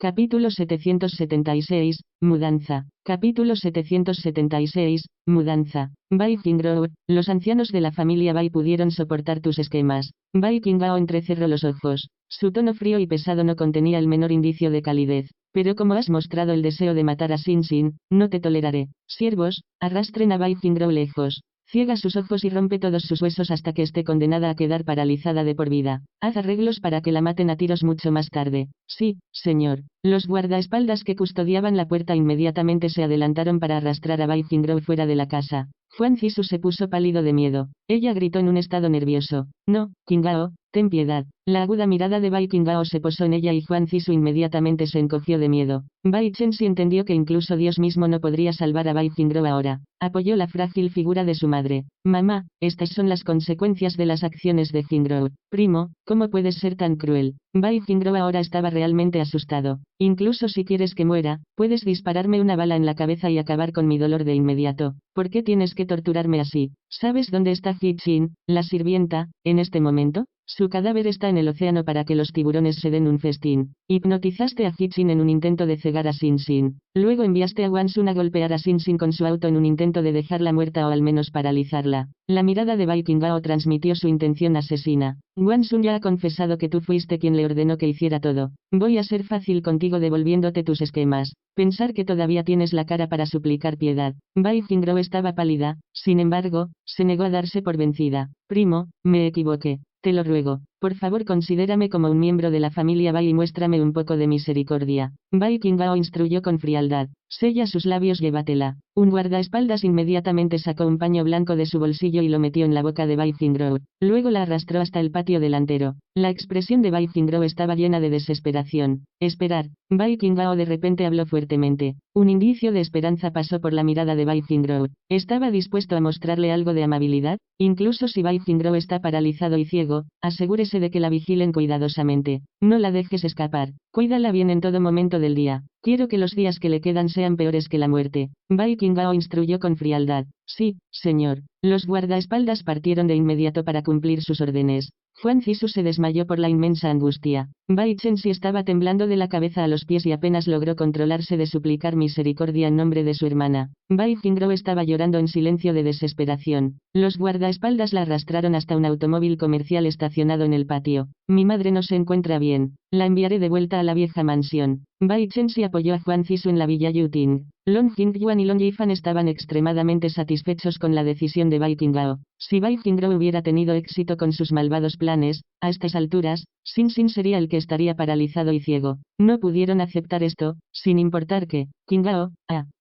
Capítulo 776, Mudanza. Capítulo 776, Mudanza. Bai Qingguo, los ancianos de la familia Bai pudieron soportar tus esquemas. Bai Qingguo entrecerró los ojos. Su tono frío y pesado no contenía el menor indicio de calidez. Pero como has mostrado el deseo de matar a Xin Xin, no te toleraré. Siervos, arrastren a Bai Qingguo lejos. Ciega sus ojos y rompe todos sus huesos hasta que esté condenada a quedar paralizada de por vida. Haz arreglos para que la maten a tiros mucho más tarde. Sí, señor. Los guardaespaldas que custodiaban la puerta inmediatamente se adelantaron para arrastrar a Bai Qingguo fuera de la casa. Huang Zisu se puso pálido de miedo. Ella gritó en un estado nervioso. No, Qingguo, ten piedad. La aguda mirada de Bai Qingguo se posó en ella y Huang Zisu inmediatamente se encogió de miedo. Bai Chenxi entendió que incluso Dios mismo no podría salvar a Bai Qingguo ahora. Apoyó la frágil figura de su madre. Mamá, estas son las consecuencias de las acciones de Qingguo. Primo, ¿cómo puedes ser tan cruel? Bai Qingguo ahora estaba realmente asustado. Incluso si quieres que muera, puedes dispararme una bala en la cabeza y acabar con mi dolor de inmediato. ¿Por qué tienes que torturarme así? ¿Sabes dónde está Ji Xin, la sirvienta, en este momento? Su cadáver está en el océano para que los tiburones se den un festín. Hipnotizaste a Ji Xin en un intento de cegar a Xin Xin. Luego enviaste a Wang Sun a golpear a Xin Xin con su auto en un intento de dejarla muerta o al menos paralizarla. La mirada de Bai Qingguo transmitió su intención asesina. Wang Sun ya ha confesado que tú fuiste quien le ordenó que hiciera todo. Voy a ser fácil contigo devolviéndote tus esquemas. Pensar que todavía tienes la cara para suplicar piedad. Bai Qingguo estaba pálida, sin embargo, se negó a darse por vencida. Primo, me equivoqué. Te lo ruego, por favor considérame como un miembro de la familia Bai y muéstrame un poco de misericordia. Bai Qingguo instruyó con frialdad. Sella sus labios, llévatela. Un guardaespaldas inmediatamente sacó un paño blanco de su bolsillo y lo metió en la boca de Bai Qingguo. Luego la arrastró hasta el patio delantero. La expresión de Bai Qingguo estaba llena de desesperación. Esperar. Bai Qingguo de repente habló fuertemente. Un indicio de esperanza pasó por la mirada de Bai Qingguo. ¿Estaba dispuesto a mostrarle algo de amabilidad? Incluso si Bai Qingguo está paralizado y ciego, asegúrese de que la vigilen cuidadosamente. No la dejes escapar. Cuídala bien en todo momento del día. Quiero que los días que le quedan sean peores que la muerte. Bai Qingguo instruyó con frialdad. Sí, señor. Los guardaespaldas partieron de inmediato para cumplir sus órdenes. Huang Zisu se desmayó por la inmensa angustia. Bai Chenxi estaba temblando de la cabeza a los pies y apenas logró controlarse de suplicar misericordia en nombre de su hermana. Bai Qingguo estaba llorando en silencio de desesperación. Los guardaespaldas la arrastraron hasta un automóvil comercial estacionado en el patio. Mi madre no se encuentra bien. La enviaré de vuelta a la vieja mansión. Bai Chenxi apoyó a Huang Zisu en la villa Yuting. Long Jingyuan y Long Yifan estaban extremadamente satisfechos con la decisión de Bai Qingguo. Si Bai Qingguo hubiera tenido éxito con sus malvados planes, a estas alturas, Xin Xin sería el que estaría paralizado y ciego. No pudieron aceptar esto, sin importar que, Qingguo,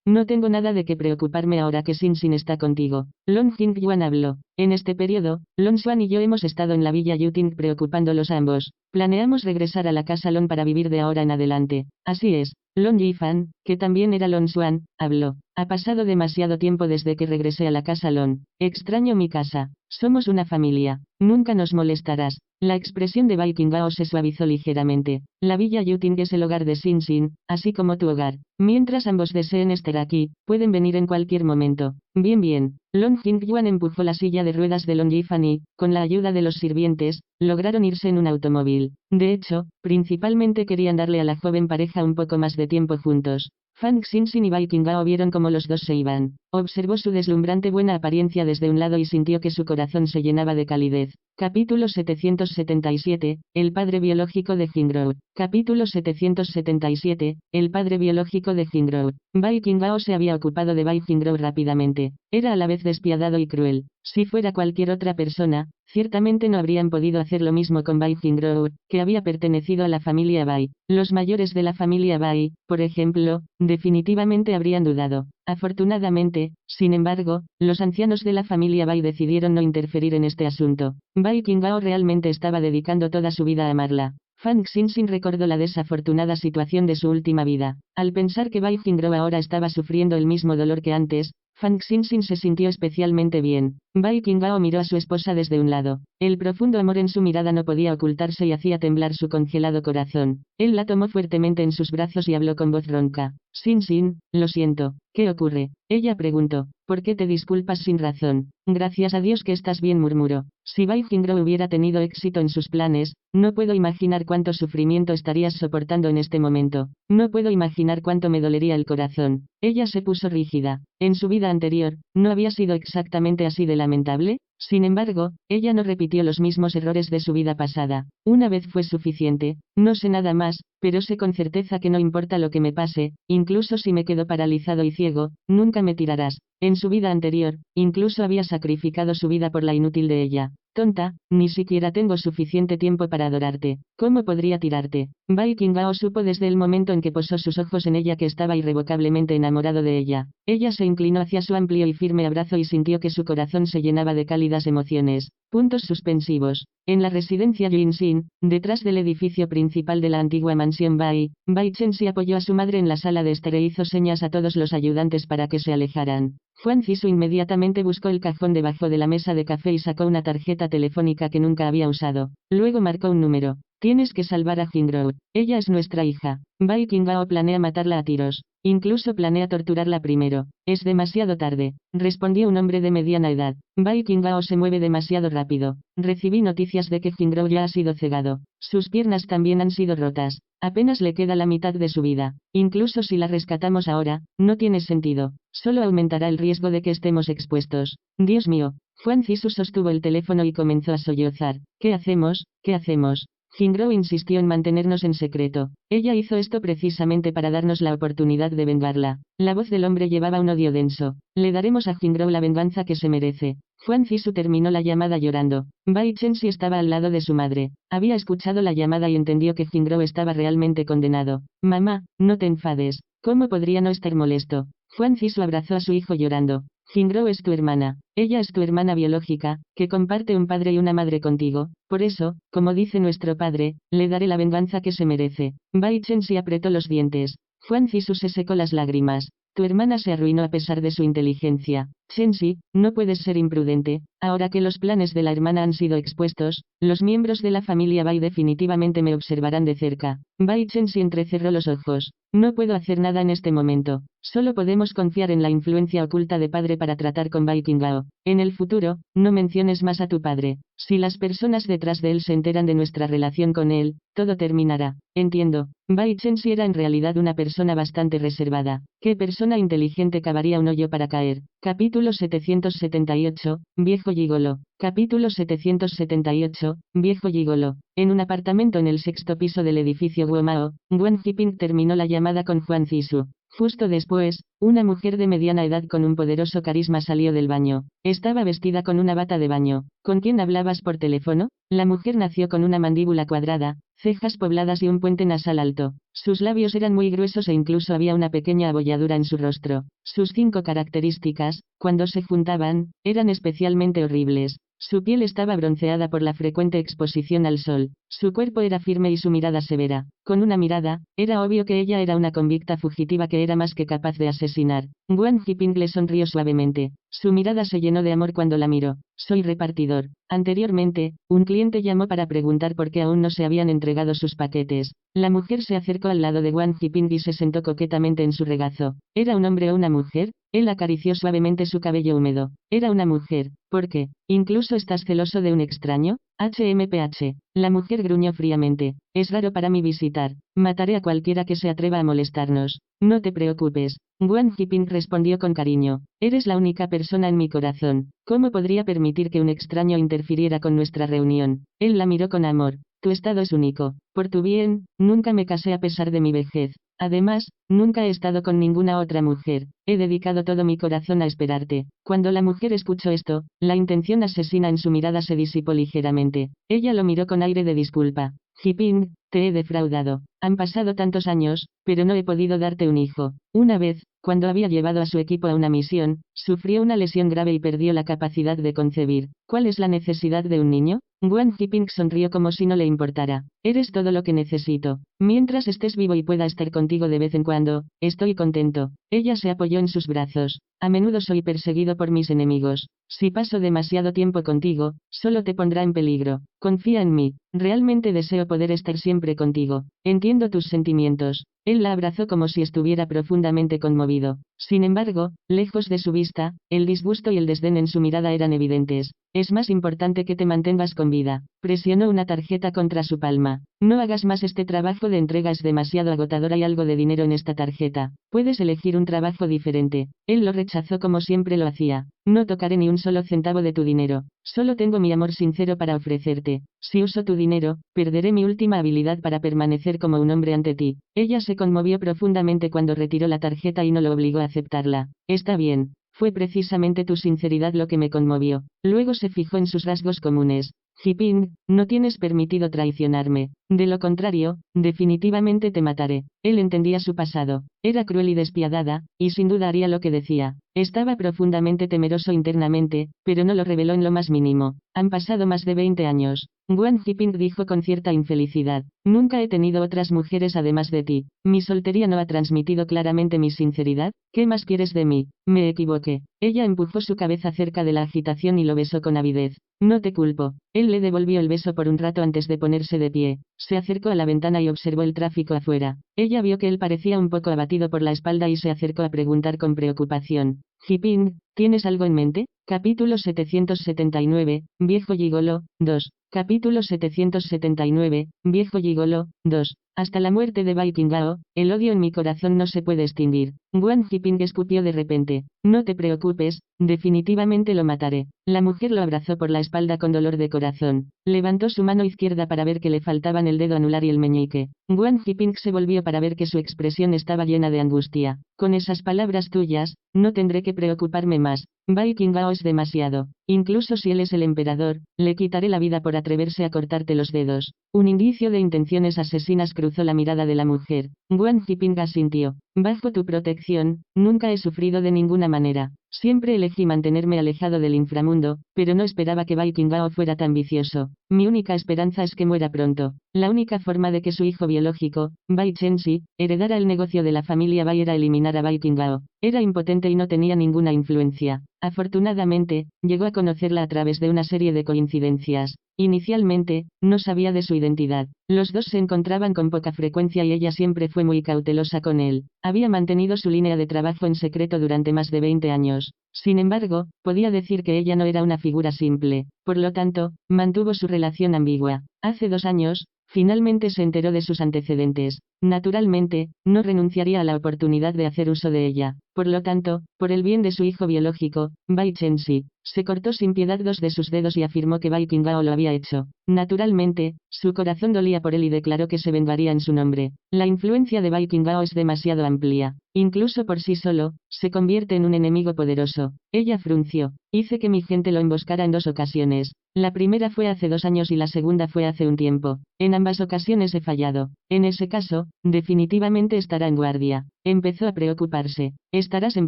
no tengo nada de qué preocuparme ahora que Xin Xin está contigo. Long Jingyuan habló. En este periodo, Long Xuan y yo hemos estado en la villa Yuting preocupándolos a ambos. Planeamos regresar a la casa Long para vivir de ahora en adelante. Así es. Long Yifan, que también era Long Xuan, habló. Ha pasado demasiado tiempo desde que regresé a la casa Long. Extraño mi casa. Somos una familia. Nunca nos molestarás. La expresión de Bai Qingguo se suavizó ligeramente. La villa Yuting es el hogar de Xin Xin, así como tu hogar. Mientras ambos deseen estar aquí, pueden venir en cualquier momento. Bien bien. Long Jingyuan empujó la silla de ruedas de Long Yifan y, con la ayuda de los sirvientes, lograron irse en un automóvil. De hecho, principalmente querían darle a la joven pareja un poco más de tiempo juntos. Fang Xinxin y Bai Qingguo vieron cómo los dos se iban. Observó su deslumbrante buena apariencia desde un lado y sintió que su corazón se llenaba de calidez. Capítulo 777, el padre biológico de Qingguo. Capítulo 777, el padre biológico de Qingguo. Bai Qingguo se había ocupado de Bai Qingguo rápidamente. Era a la vez despiadado y cruel. Si fuera cualquier otra persona, ciertamente no habrían podido hacer lo mismo con Bai Qingguo, que había pertenecido a la familia Bai. Los mayores de la familia Bai, por ejemplo, definitivamente habrían dudado. Afortunadamente, sin embargo, los ancianos de la familia Bai decidieron no interferir en este asunto. Bai Qingguo realmente estaba dedicando toda su vida a amarla. Fang Xinxin recordó la desafortunada situación de su última vida. Al pensar que Bai Qingguo ahora estaba sufriendo el mismo dolor que antes, Fang Xinxin se sintió especialmente bien. Bai Qingguo miró a su esposa desde un lado. El profundo amor en su mirada no podía ocultarse y hacía temblar su congelado corazón. Él la tomó fuertemente en sus brazos y habló con voz ronca. Xinxin, lo siento. ¿Qué ocurre? Ella preguntó. ¿Por qué te disculpas sin razón? Gracias a Dios que estás bien, murmuró. Si Bai Jingro hubiera tenido éxito en sus planes, no puedo imaginar cuánto sufrimiento estarías soportando en este momento. No puedo imaginar cuánto me dolería el corazón. Ella se puso rígida. En su vida anterior, ¿no había sido exactamente así de lamentable? Sin embargo, ella no repitió los mismos errores de su vida pasada. Una vez fue suficiente, no sé nada más, pero sé con certeza que no importa lo que me pase, incluso si me quedo paralizado y ciego, nunca me tirarás. En su vida anterior, incluso había sacrificado su vida por la inútil de ella. Tonta, ni siquiera tengo suficiente tiempo para adorarte. ¿Cómo podría tirarte? Bai Qinghao supo desde el momento en que posó sus ojos en ella que estaba irrevocablemente enamorado de ella. Ella se inclinó hacia su amplio y firme abrazo y sintió que su corazón se llenaba de cálidas emociones. Puntos suspensivos. En la residencia Jinxin, detrás del edificio principal de la antigua mansión Bai, Bai Chenxi apoyó a su madre en la sala de estar e hizo señas a todos los ayudantes para que se alejaran. Huang Zisu inmediatamente buscó el cajón debajo de la mesa de café y sacó una tarjeta telefónica que nunca había usado. Luego marcó un número. Tienes que salvar a Jingro. Ella es nuestra hija. Bai Qinghao planea matarla a tiros. Incluso planea torturarla primero. Es demasiado tarde, respondió un hombre de mediana edad. Bai Qinghao se mueve demasiado rápido. Recibí noticias de que Jingro ya ha sido cegado. Sus piernas también han sido rotas. Apenas le queda la mitad de su vida. Incluso si la rescatamos ahora, no tiene sentido. Solo aumentará el riesgo de que estemos expuestos. Dios mío. Huang Zisu sostuvo el teléfono y comenzó a sollozar. ¿Qué hacemos? ¿Qué hacemos? Jingro insistió en mantenernos en secreto. Ella hizo esto precisamente para darnos la oportunidad de vengarla. La voz del hombre llevaba un odio denso. Le daremos a Jingro la venganza que se merece. Huang Zisu terminó la llamada llorando. Bai Chenxi estaba al lado de su madre. Había escuchado la llamada y entendió que Jingro estaba realmente condenado. Mamá, no te enfades. ¿Cómo podría no estar molesto? Huang Zisu abrazó a su hijo llorando. Jingro es tu hermana. Ella es tu hermana biológica, que comparte un padre y una madre contigo. Por eso, como dice nuestro padre, le daré la venganza que se merece. Bai Chenxi apretó los dientes. Huang Zisu se secó las lágrimas. Tu hermana se arruinó a pesar de su inteligencia. Chenxi, no puedes ser imprudente. Ahora que los planes de la hermana han sido expuestos, los miembros de la familia Bai definitivamente me observarán de cerca. Bai Chenxi entrecerró los ojos. No puedo hacer nada en este momento. Solo podemos confiar en la influencia oculta de padre para tratar con Bai Qinghao. En el futuro, no menciones más a tu padre. Si las personas detrás de él se enteran de nuestra relación con él, todo terminará. Entiendo. Bai Chenxi era en realidad una persona bastante reservada. ¿Qué persona inteligente cavaría un hoyo para caer? Capítulo 778, Viejo Gigolo. Capítulo 778, Viejo Gigolo. En un apartamento en el sexto piso del edificio Guomao, Wang Jiping terminó la llamada con Huang Zisu. Justo después, una mujer de mediana edad con un poderoso carisma salió del baño. Estaba vestida con una bata de baño. ¿Con quién hablabas por teléfono? La mujer nació con una mandíbula cuadrada, cejas pobladas y un puente nasal alto. Sus labios eran muy gruesos e incluso había una pequeña abolladura en su rostro. Sus 5 características, cuando se juntaban, eran especialmente horribles. Su piel estaba bronceada por la frecuente exposición al sol. Su cuerpo era firme y su mirada severa. Con una mirada, era obvio que ella era una convicta fugitiva que era más que capaz de asesinar. Wang Jiping le sonrió suavemente. Su mirada se llenó de amor cuando la miró. Soy repartidor. Anteriormente, un cliente llamó para preguntar por qué aún no se habían entregado sus paquetes. La mujer se acercó al lado de Wang Jiping y se sentó coquetamente en su regazo. ¿Era un hombre o una mujer? Él acarició suavemente su cabello húmedo. Era una mujer. ¿Por qué? ¿Incluso estás celoso de un extraño? HMPH. La mujer gruñó fríamente. Es raro para mí visitar. Mataré a cualquiera que se atreva a molestarnos. No te preocupes. Wang Jiping respondió con cariño. Eres la única persona en mi corazón. ¿Cómo podría permitir que un extraño interfiriera con nuestra reunión? Él la miró con amor. Tu estado es único. Por tu bien, nunca me casé a pesar de mi vejez. Además, nunca he estado con ninguna otra mujer. He dedicado todo mi corazón a esperarte. Cuando la mujer escuchó esto, la intención asesina en su mirada se disipó ligeramente. Ella lo miró con aire de disculpa. Jiping, te he defraudado. Han pasado tantos años, pero no he podido darte un hijo. Una vez, cuando había llevado a su equipo a una misión, sufrió una lesión grave y perdió la capacidad de concebir. ¿Cuál es la necesidad de un niño? Wang Jiping sonrió como si no le importara. Eres todo lo que necesito. Mientras estés vivo y pueda estar contigo de vez en cuando, estoy contento. Ella se apoyó en sus brazos. A menudo soy perseguido por mis enemigos. Si paso demasiado tiempo contigo, solo te pondrá en peligro. Confía en mí. Realmente deseo poder estar siempre contigo. Entiendo tus sentimientos. Él la abrazó como si estuviera profundamente conmovido. Sin embargo, lejos de su vista, el disgusto y el desdén en su mirada eran evidentes. Es más importante que te mantengas con vida. Presionó una tarjeta contra su palma. No hagas más, este trabajo de entrega es demasiado agotador, hay algo de dinero en esta tarjeta. Puedes elegir un trabajo diferente. Él lo rechazó como siempre lo hacía. No tocaré ni un solo centavo de tu dinero. Solo tengo mi amor sincero para ofrecerte. Si uso tu dinero, perderé mi última habilidad para permanecer como un hombre ante ti. Ella se conmovió profundamente cuando retiró la tarjeta y no lo obligó a aceptarla. Está bien. Fue precisamente tu sinceridad lo que me conmovió. Luego se fijó en sus rasgos comunes. Ji-ping, no tienes permitido traicionarme. De lo contrario, definitivamente te mataré. Él entendía su pasado. Era cruel y despiadada, y sin duda haría lo que decía. Estaba profundamente temeroso internamente, pero no lo reveló en lo más mínimo. Han pasado más de 20 años. Wang Ji-ping dijo con cierta infelicidad. Nunca he tenido otras mujeres además de ti. Mi soltería no ha transmitido claramente mi sinceridad. ¿Qué más quieres de mí? Me equivoqué. Ella empujó su cabeza cerca de la agitación y lo besó con avidez. No te culpo. Él le devolvió el beso por un rato antes de ponerse de pie. Se acercó a la ventana y observó el tráfico afuera. Ella vio que él parecía un poco abatido por la espalda y se acercó a preguntar con preocupación. Ji-ping, ¿tienes algo en mente? Capítulo 779, Viejo Gigolo, 2. Capítulo 779, Viejo Gigolo, 2. Hasta la muerte de Bai Qinghao, el odio en mi corazón no se puede extinguir. Wang Ji-ping escupió de repente. No te preocupes, definitivamente lo mataré. La mujer lo abrazó por la espalda con dolor de corazón. Levantó su mano izquierda para ver que le faltaban el dedo anular y el meñique. Wang Ji-ping se volvió para ver que su expresión estaba llena de angustia. Con esas palabras tuyas, no tendré que preocuparme más. Bai Qinghao es demasiado. Incluso si él es el emperador, le quitaré la vida por atreverse a cortarte los dedos. Un indicio de intenciones asesinas cruzó la mirada de la mujer. Wang Ji-ping asintió. Bajo tu protección, nunca he sufrido de ninguna manera. Siempre elegí mantenerme alejado del inframundo, pero no esperaba que Bai Qinghao fuera tan vicioso. Mi única esperanza es que muera pronto. La única forma de que su hijo biológico, Bai Chenxi, heredara el negocio de la familia Bai era eliminar a Bai Qinghao. Era impotente y no tenía ninguna influencia. Afortunadamente, llegó a conocerla a través de una serie de coincidencias. Inicialmente, no sabía de su identidad. Los dos se encontraban con poca frecuencia y ella siempre fue muy cautelosa con él. Había mantenido su línea de trabajo en secreto durante más de 20 años. Sin embargo, podía decir que ella no era una figura simple. Por lo tanto, mantuvo su relación ambigua. Hace 2 años, finalmente se enteró de sus antecedentes. Naturalmente, no renunciaría a la oportunidad de hacer uso de ella. Por lo tanto, por el bien de su hijo biológico, Bai Chenxi, se cortó sin piedad 2 de sus dedos y afirmó que Bai Qinghao lo había hecho. Naturalmente, su corazón dolía por él y declaró que se vengaría en su nombre. La influencia de Bai Qinghao es demasiado amplia. Incluso por sí solo, se convierte en un enemigo poderoso. Ella frunció. Hice que mi gente lo emboscara en 2 ocasiones. La primera fue hace 2 años y la segunda fue hace un tiempo. En ambas ocasiones he fallado. En ese caso, definitivamente estará en guardia. Empezó a preocuparse. ¿Estarás en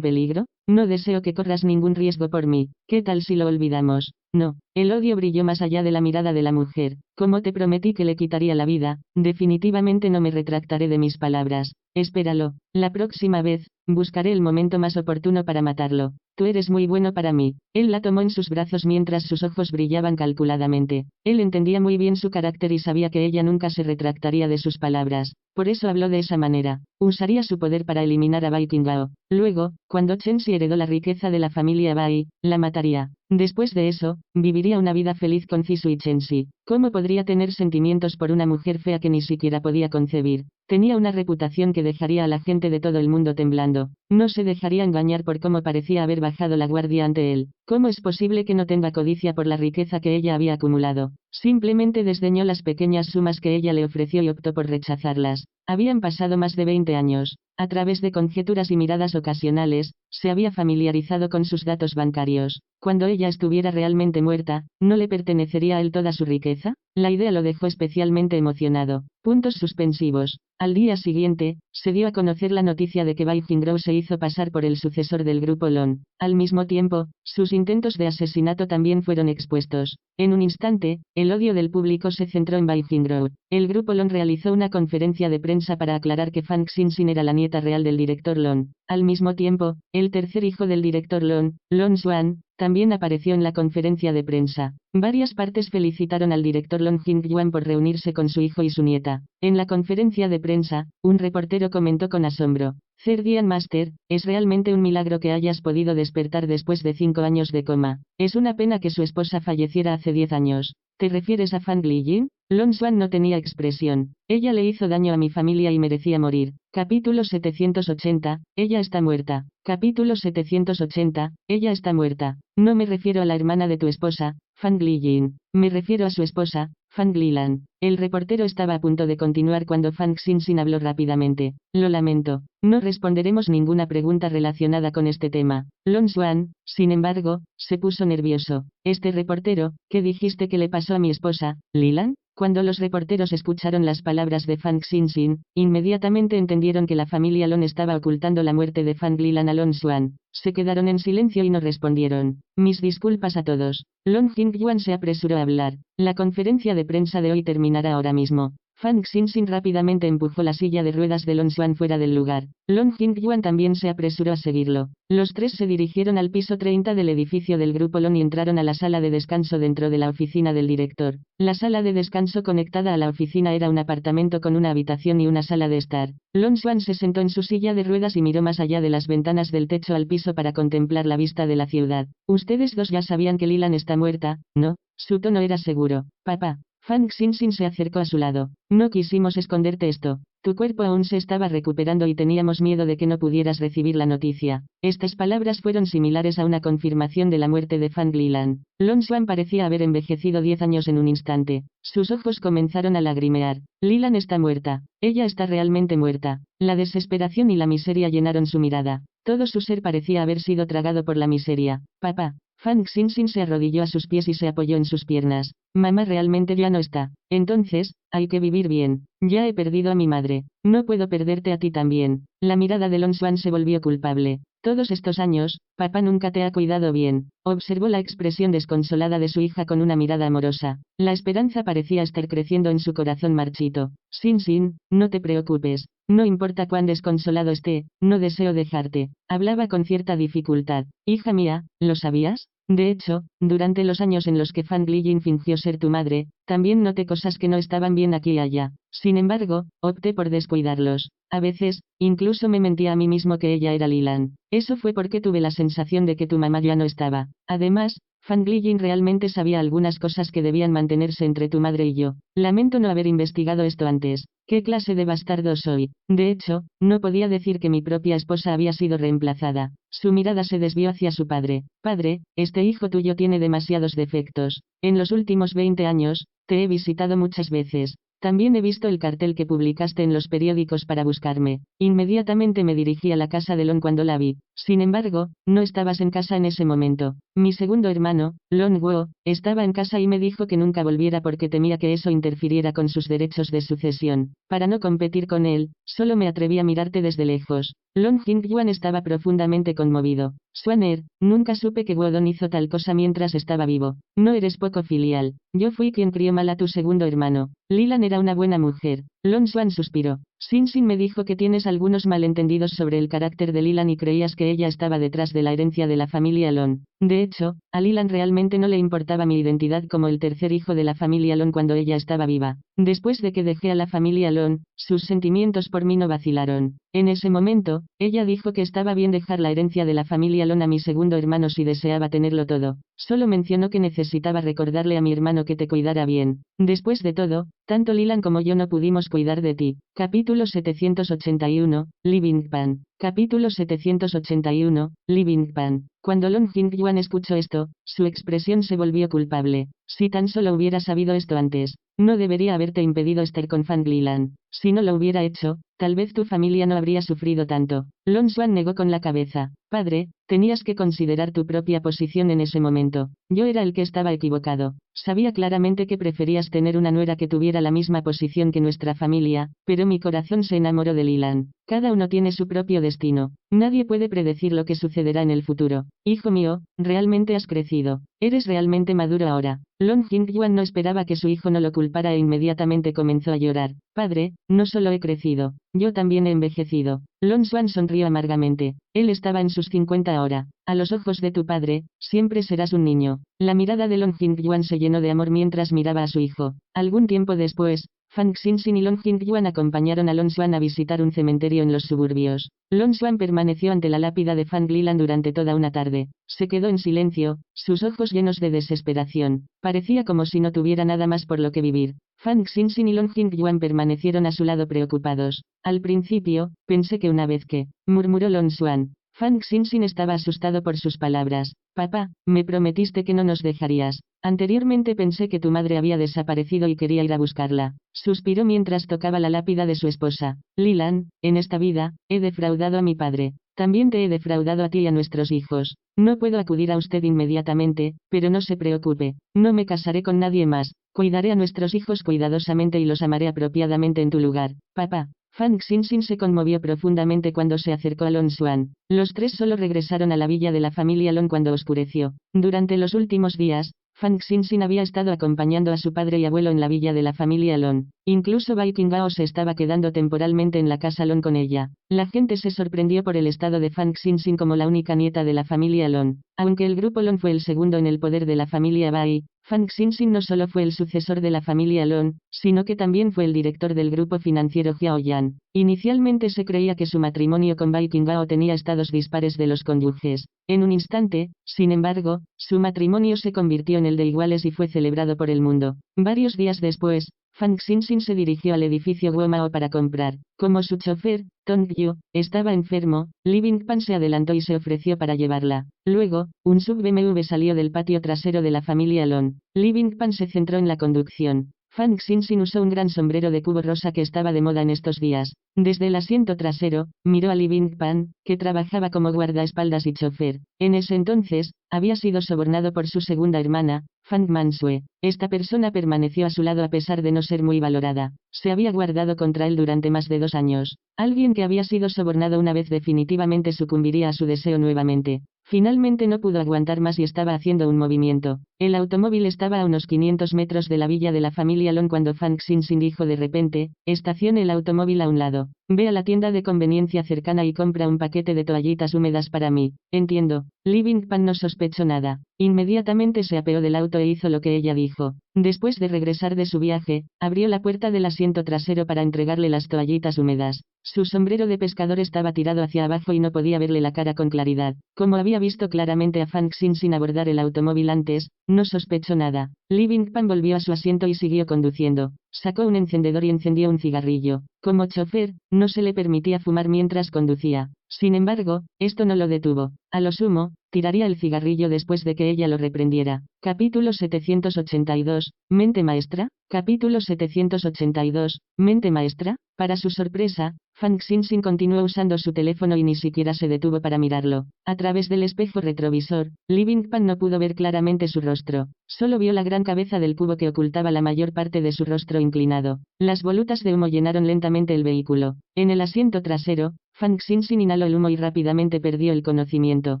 peligro? No deseo que corras ningún riesgo por mí. ¿Qué tal si lo olvidamos? No. El odio brilló más allá de la mirada de la mujer. Como te prometí que le quitaría la vida, definitivamente no me retractaré de mis palabras. Espéralo. La próxima vez, buscaré el momento más oportuno para matarlo. Tú eres muy bueno para mí. Él la tomó en sus brazos mientras sus ojos brillaban calculadamente. Él entendía muy bien su carácter y sabía que ella nunca se retractaría de sus palabras. Por eso habló de esa manera. Usaría su poder para eliminar a Bai Qinghao. Luego, cuando Chenxi heredó la riqueza de la familia Bai, la mataría. Después de eso, viviría una vida feliz con Zisui Chenxi. ¿Cómo podría tener sentimientos por una mujer fea que ni siquiera podía concebir? Tenía una reputación que dejaría a la gente de todo el mundo temblando. No se dejaría engañar por cómo parecía haber bajado la guardia ante él. ¿Cómo es posible que no tenga codicia por la riqueza que ella había acumulado? Simplemente desdeñó las pequeñas sumas que ella le ofreció y optó por rechazarlas. Habían pasado más de 20 años. A través de conjeturas y miradas ocasionales, se había familiarizado con sus datos bancarios. Cuando ella estuviera realmente muerta, ¿no le pertenecería a él toda su riqueza? La idea lo dejó especialmente emocionado. Puntos suspensivos. Al día siguiente, se dio a conocer la noticia de que Bai Qinghao se hizo pasar por el sucesor del grupo Lon. Al mismo tiempo, sus intentos de asesinato también fueron expuestos. En un instante, el odio del público se centró en Bai Qinghao. El grupo Lon realizó una conferencia de prensa para aclarar que Fang Xinxin era la nieta nieta real del director Lon. Al mismo tiempo, el tercer hijo del director Lon, Lon Swan, también apareció en la conferencia de prensa. Varias partes felicitaron al director Lon Jing-yuan por reunirse con su hijo y su nieta. En la conferencia de prensa, un reportero comentó con asombro: Zerdian Master, es realmente un milagro que hayas podido despertar después de 5 años de coma. Es una pena que su esposa falleciera hace 10 años. ¿Te refieres a Fang Lijin? Lon Swan no tenía expresión. Ella le hizo daño a mi familia y merecía morir. Capítulo 780, ella está muerta. Capítulo 780, ella está muerta. No me refiero a la hermana de tu esposa, Fang Lijin. Me refiero a su esposa, Fang Lilan. El reportero estaba a punto de continuar cuando Fang Xinxin habló rápidamente. Lo lamento. No responderemos ninguna pregunta relacionada con este tema. Lon Swan, sin embargo, se puso nervioso. Este reportero, ¿qué dijiste que le pasó a mi esposa, Lilan? Cuando los reporteros escucharon las palabras de Fang Xinxin, inmediatamente entendieron que la familia Lon estaba ocultando la muerte de Fang Lilan a Lon Swan. Se quedaron en silencio y no respondieron. Mis disculpas a todos. Lon Jingyuan se apresuró a hablar. La conferencia de prensa de hoy terminará ahora mismo. Fang Xinxin rápidamente empujó la silla de ruedas de Lon Swan fuera del lugar. Lon Jingyuan también se apresuró a seguirlo. Los tres se dirigieron al piso 30 del edificio del grupo Lon y entraron a la sala de descanso dentro de la oficina del director. La sala de descanso conectada a la oficina era un apartamento con una habitación y una sala de estar. Lon Swan se sentó en su silla de ruedas y miró más allá de las ventanas del techo al piso para contemplar la vista de la ciudad. Ustedes dos ya sabían que Lilan está muerta, ¿no? Su tono era seguro. Papá. Fang Xinxin se acercó a su lado. No quisimos esconderte esto. Tu cuerpo aún se estaba recuperando y teníamos miedo de que no pudieras recibir la noticia. Estas palabras fueron similares a una confirmación de la muerte de Fang Lilan. Lon Swan parecía haber envejecido 10 años en un instante. Sus ojos comenzaron a lagrimear. Lilan está muerta. Ella está realmente muerta. La desesperación y la miseria llenaron su mirada. Todo su ser parecía haber sido tragado por la miseria. Papá. Fang Xinxin se arrodilló a sus pies y se apoyó en sus piernas. Mamá realmente ya no está. Entonces, hay que vivir bien. Ya he perdido a mi madre. No puedo perderte a ti también. La mirada de Lon Swan se volvió culpable. Todos estos años, papá nunca te ha cuidado bien. Observó la expresión desconsolada de su hija con una mirada amorosa. La esperanza parecía estar creciendo en su corazón marchito. Xinxin, no te preocupes. No importa cuán desconsolado esté, no deseo dejarte. Hablaba con cierta dificultad. Hija mía, ¿lo sabías? De hecho, durante los años en los que Fang Lijin fingió ser tu madre, también noté cosas que no estaban bien aquí y allá. Sin embargo, opté por descuidarlos. A veces, incluso me mentía a mí mismo que ella era Lilan. Eso fue porque tuve la sensación de que tu mamá ya no estaba. Además, Fang Lijin realmente sabía algunas cosas que debían mantenerse entre tu madre y yo. Lamento no haber investigado esto antes. ¿Qué clase de bastardo soy? De hecho, no podía decir que mi propia esposa había sido reemplazada. Su mirada se desvió hacia su padre. Padre, este hijo tuyo tiene demasiados defectos. En los últimos 20 años, te he visitado muchas veces. También he visto el cartel que publicaste en los periódicos para buscarme. Inmediatamente me dirigí a la casa de Lon cuando la vi. Sin embargo, no estabas en casa en ese momento. Mi segundo hermano, Lon Guo, estaba en casa y me dijo que nunca volviera porque temía que eso interfiriera con sus derechos de sucesión. Para no competir con él, solo me atreví a mirarte desde lejos. Lon Jingyuan estaba profundamente conmovido. Swaner, nunca supe que Guodong hizo tal cosa mientras estaba vivo. No eres poco filial. Yo fui quien crió mal a tu segundo hermano. Lilan era una buena mujer. Lon Swan suspiró. Xinxin me dijo que tienes algunos malentendidos sobre el carácter de Lilan y creías que ella estaba detrás de la herencia de la familia Lon. De hecho, a Lilan realmente no le importaba mi identidad como el tercer hijo de la familia Lon cuando ella estaba viva. Después de que dejé a la familia Lon, sus sentimientos por mí no vacilaron. En ese momento, ella dijo que estaba bien dejar la herencia de la familia Lon a mi segundo hermano si deseaba tenerlo todo. Solo mencionó que necesitaba recordarle a mi hermano que te cuidara bien. Después de todo, tanto Lilan como yo no pudimos cuidar de ti. Capítulo 781, Living Pan. Capítulo 781, Living Pan. Cuando Lon Jingyuan escuchó esto, su expresión se volvió culpable. Si tan solo hubiera sabido esto antes, no debería haberte impedido estar con Fang Lilan. Si no lo hubiera hecho, tal vez tu familia no habría sufrido tanto. Lon Swan negó con la cabeza. Padre, tenías que considerar tu propia posición en ese momento. Yo era el que estaba equivocado. Sabía claramente que preferías tener una nuera que tuviera la misma posición que nuestra familia, pero mi corazón se enamoró de Lilan. Cada uno tiene su propio destino. Nadie puede predecir lo que sucederá en el futuro. Hijo mío, realmente has crecido. Eres realmente maduro ahora. Long Jingyuan no esperaba que su hijo no lo culpara e inmediatamente comenzó a llorar. Padre, no solo he crecido, yo también he envejecido. Long Xuan sonrió amargamente. Él estaba en sus 50 ahora. A los ojos de tu padre, siempre serás un niño. La mirada de Long Jingyuan se llenó de amor mientras miraba a su hijo. Algún tiempo después, Fang Xinxin y Long Jingyuan acompañaron a Long Xuan a visitar un cementerio en los suburbios. Long Xuan permaneció ante la lápida de Fang Lilan durante toda una tarde. Se quedó en silencio, sus ojos llenos de desesperación. Parecía como si no tuviera nada más por lo que vivir. Fang Xinxin y Long Jingyuan permanecieron a su lado preocupados. Al principio, pensé que una vez que, murmuró Long Xuan. Fang Xinxin estaba asustado por sus palabras. Papá, me prometiste que no nos dejarías. Anteriormente pensé que tu madre había desaparecido y quería ir a buscarla. Suspiró mientras tocaba la lápida de su esposa. Lilan, en esta vida, he defraudado a mi padre. También te he defraudado a ti y a nuestros hijos. No puedo acudir a usted inmediatamente, pero no se preocupe. No me casaré con nadie más. Cuidaré a nuestros hijos cuidadosamente y los amaré apropiadamente en tu lugar. Papá. Fang Xinxin se conmovió profundamente cuando se acercó a Long Xuan. Los tres solo regresaron a la villa de la familia Long cuando oscureció. Durante los últimos días, Fang Xinxin había estado acompañando a su padre y abuelo en la villa de la familia Long. Incluso Bai Qingao se estaba quedando temporalmente en la casa Long con ella. La gente se sorprendió por el estado de Fang Xinxin como la única nieta de la familia Long. Aunque el grupo Long fue el segundo en el poder de la familia Bai, Fang Xinxin no solo fue el sucesor de la familia Long, sino que también fue el director del grupo financiero Jiaoyan. Inicialmente se creía que su matrimonio con Bai Qingao tenía estados dispares de los cónyuges. En un instante, sin embargo, su matrimonio se convirtió en el de iguales y fue celebrado por el mundo. Varios días después, Fang Xinxin se dirigió al edificio Guomao para comprar. Como su chofer, Tong Yu, estaba enfermo, Li Bingpan se adelantó y se ofreció para llevarla. Luego, un sub BMW salió del patio trasero de la familia Long. Li Bingpan se centró en la conducción. Fang Xinxin usó un gran sombrero de cubo rosa que estaba de moda en estos días. Desde el asiento trasero, miró a Li Bingpan, que trabajaba como guardaespaldas y chofer. En ese entonces, había sido sobornado por su segunda hermana, Fang Mansue. Esta persona permaneció a su lado a pesar de no ser muy valorada. Se había guardado contra él durante más de 2 años. Alguien que había sido sobornado una vez definitivamente sucumbiría a su deseo nuevamente. Finalmente no pudo aguantar más y estaba haciendo un movimiento. El automóvil estaba a unos 500 metros de la villa de la familia Long cuando Fang Xinxin dijo de repente, estacione el automóvil a un lado. Ve a la tienda de conveniencia cercana y compra un paquete de toallitas húmedas para mí. Entiendo. Li Bingpan no sospechó nada. Inmediatamente se apeó del auto e hizo lo que ella dijo. Después de regresar de su viaje, abrió la puerta del asiento trasero para entregarle las toallitas húmedas. Su sombrero de pescador estaba tirado hacia abajo y no podía verle la cara con claridad. Como había visto claramente a Fang Xinxin abordar el automóvil antes, no sospechó nada. Li Bingpan volvió a su asiento y siguió conduciendo. Sacó un encendedor y encendió un cigarrillo. Como chofer, no se le permitía fumar mientras conducía. Sin embargo, esto no lo detuvo. A lo sumo, tiraría el cigarrillo después de que ella lo reprendiera. Capítulo 782, Mente Maestra. Capítulo 782, Mente Maestra. Para su sorpresa, Fang Xinxin continuó usando su teléfono y ni siquiera se detuvo para mirarlo. A través del espejo retrovisor, Li Bingpan no pudo ver claramente su rostro. Solo vio la gran cabeza del cubo que ocultaba la mayor parte de su rostro inclinado. Las volutas de humo llenaron lentamente el vehículo. En el asiento trasero, Fang Xinxin inhaló el humo y rápidamente perdió el conocimiento.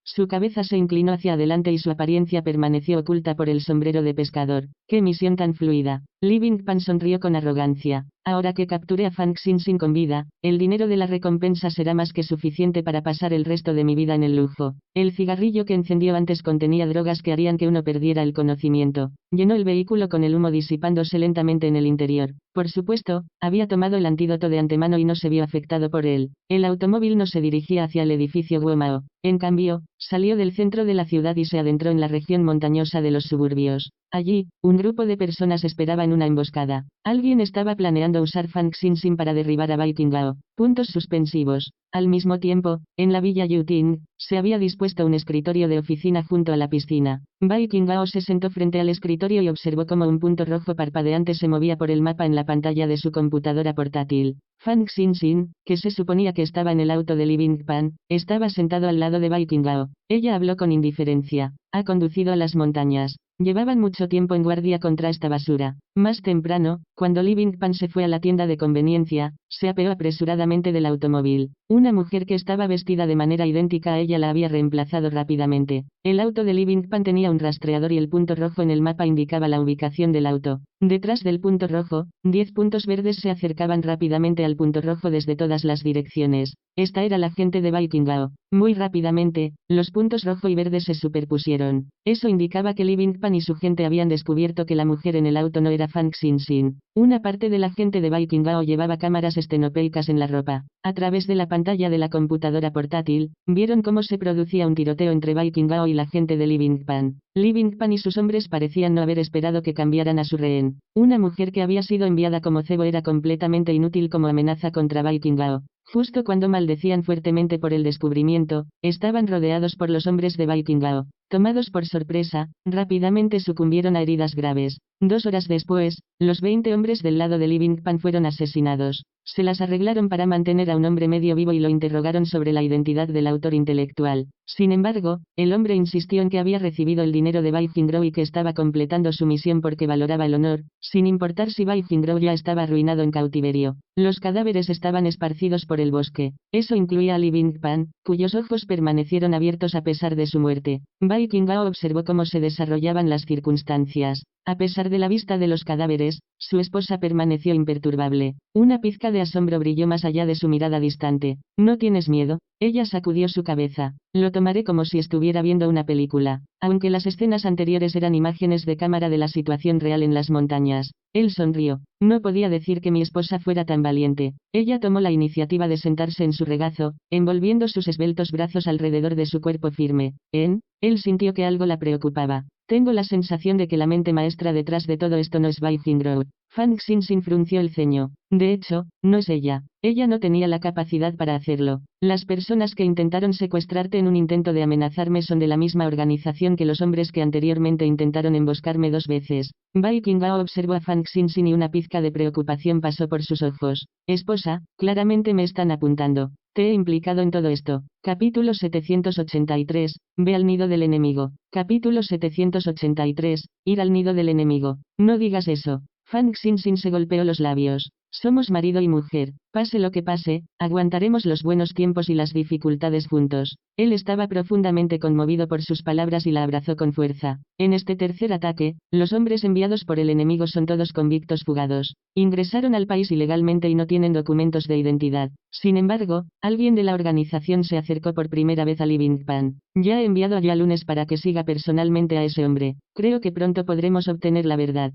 Su cabeza se inclinó hacia adelante y su apariencia permaneció oculta por el sombrero de pescador. ¡Qué misión tan fluida! Li Bingpan sonrió con arrogancia. Ahora que capturé a Fang Xinxin con vida, el dinero de la recompensa será más que suficiente para pasar el resto de mi vida en el lujo. El cigarrillo que encendió antes contenía drogas que harían que uno perdiera el conocimiento. Llenó el vehículo con el humo disipándose lentamente en el interior. Por supuesto, había tomado el antídoto de antemano y no se vio afectado por él. El automóvil no se dirigía hacia el edificio Guomao. En cambio, salió del centro de la ciudad y se adentró en la región montañosa de los suburbios. Allí, un grupo de personas esperaba en una emboscada. Alguien estaba planeando usar Fang Xinxin para derribar a Bai Qingao. Puntos suspensivos. Al mismo tiempo, en la villa Yuting, se había dispuesto un escritorio de oficina junto a la piscina. Bai Qingao se sentó frente al escritorio y observó cómo un punto rojo parpadeante se movía por el mapa en la pantalla de su computadora portátil. Fang Xinxin, que se suponía que estaba en el auto de Li Bingpan, estaba sentado al lado de Bai Qingao. Ella habló con indiferencia. Ha conducido a las montañas. Llevaban mucho tiempo en guardia contra esta basura. Más temprano, cuando Livingpan se fue a la tienda de conveniencia, se apeó apresuradamente del automóvil. Una mujer que estaba vestida de manera idéntica a ella la había reemplazado rápidamente. El auto de Livingpan tenía un rastreador y el punto rojo en el mapa indicaba la ubicación del auto. Detrás del punto rojo, 10 puntos verdes se acercaban rápidamente al punto rojo desde todas las direcciones. Esta era la gente de Vikingao. Muy rápidamente, los puntos rojo y verde se superpusieron. Eso indicaba que Livingpan y su gente habían descubierto que la mujer en el auto no era Fang Xinxin. Una parte de la gente de Vikingao llevaba cámaras estenopeicas en la ropa. A través de la pantalla de la computadora portátil, vieron cómo se producía un tiroteo entre Vikingao y la gente de Livingpan. Livingpan y sus hombres parecían no haber esperado que cambiaran a su rehén. Una mujer que había sido enviada como cebo era completamente inútil como amenaza contra Vikingao. Justo cuando maldecían fuertemente por el descubrimiento, estaban rodeados por los hombres de Vikingao. Tomados por sorpresa, rápidamente sucumbieron a heridas graves. 2 horas después, los 20 hombres del lado de Livingpan fueron asesinados. Se las arreglaron para mantener a un hombre medio vivo y lo interrogaron sobre la identidad del autor intelectual. Sin embargo, el hombre insistió en que había recibido el dinero de Vikingao y que estaba completando su misión porque valoraba el honor, sin importar si Vikingao ya estaba arruinado en cautiverio. Los cadáveres estaban esparcidos por el bosque. Eso incluía a Livingpan, cuyos ojos permanecieron abiertos a pesar de su muerte. Vikingao observó cómo se desarrollaban las circunstancias. A pesar de la vista de los cadáveres, su esposa permaneció imperturbable. Una pizca de asombro brilló más allá de su mirada distante. ¿No tienes miedo? Ella sacudió su cabeza. Lo tomaré como si estuviera viendo una película. Aunque las escenas anteriores eran imágenes de cámara de la situación real en las montañas. Él sonrió. No podía decir que mi esposa fuera tan valiente. Ella tomó la iniciativa de sentarse en su regazo, envolviendo sus esbeltos brazos alrededor de su cuerpo firme. Él sintió que algo la preocupaba. Tengo la sensación de que la mente maestra detrás de todo esto no es Vikingao. Fang Xinxin frunció el ceño. De hecho, no es ella. Ella no tenía la capacidad para hacerlo. Las personas que intentaron secuestrarte en un intento de amenazarme son de la misma organización que los hombres que anteriormente intentaron emboscarme 2 veces. Vikingao observó a Fang Xinxin y una pizca de preocupación pasó por sus ojos. Esposa, claramente me están apuntando. Te he implicado en todo esto. Capítulo 783. Ve al nido del enemigo. Capítulo 783. Ir al nido del enemigo. No digas eso. Fang Xinxin se golpeó los labios. Somos marido y mujer. Pase lo que pase, aguantaremos los buenos tiempos y las dificultades juntos. Él estaba profundamente conmovido por sus palabras y la abrazó con fuerza. En este tercer ataque, los hombres enviados por el enemigo son todos convictos fugados. Ingresaron al país ilegalmente y no tienen documentos de identidad. Sin embargo, alguien de la organización se acercó por primera vez a Livingpan. Ya he enviado allá lunes para que siga personalmente a ese hombre. Creo que pronto podremos obtener la verdad.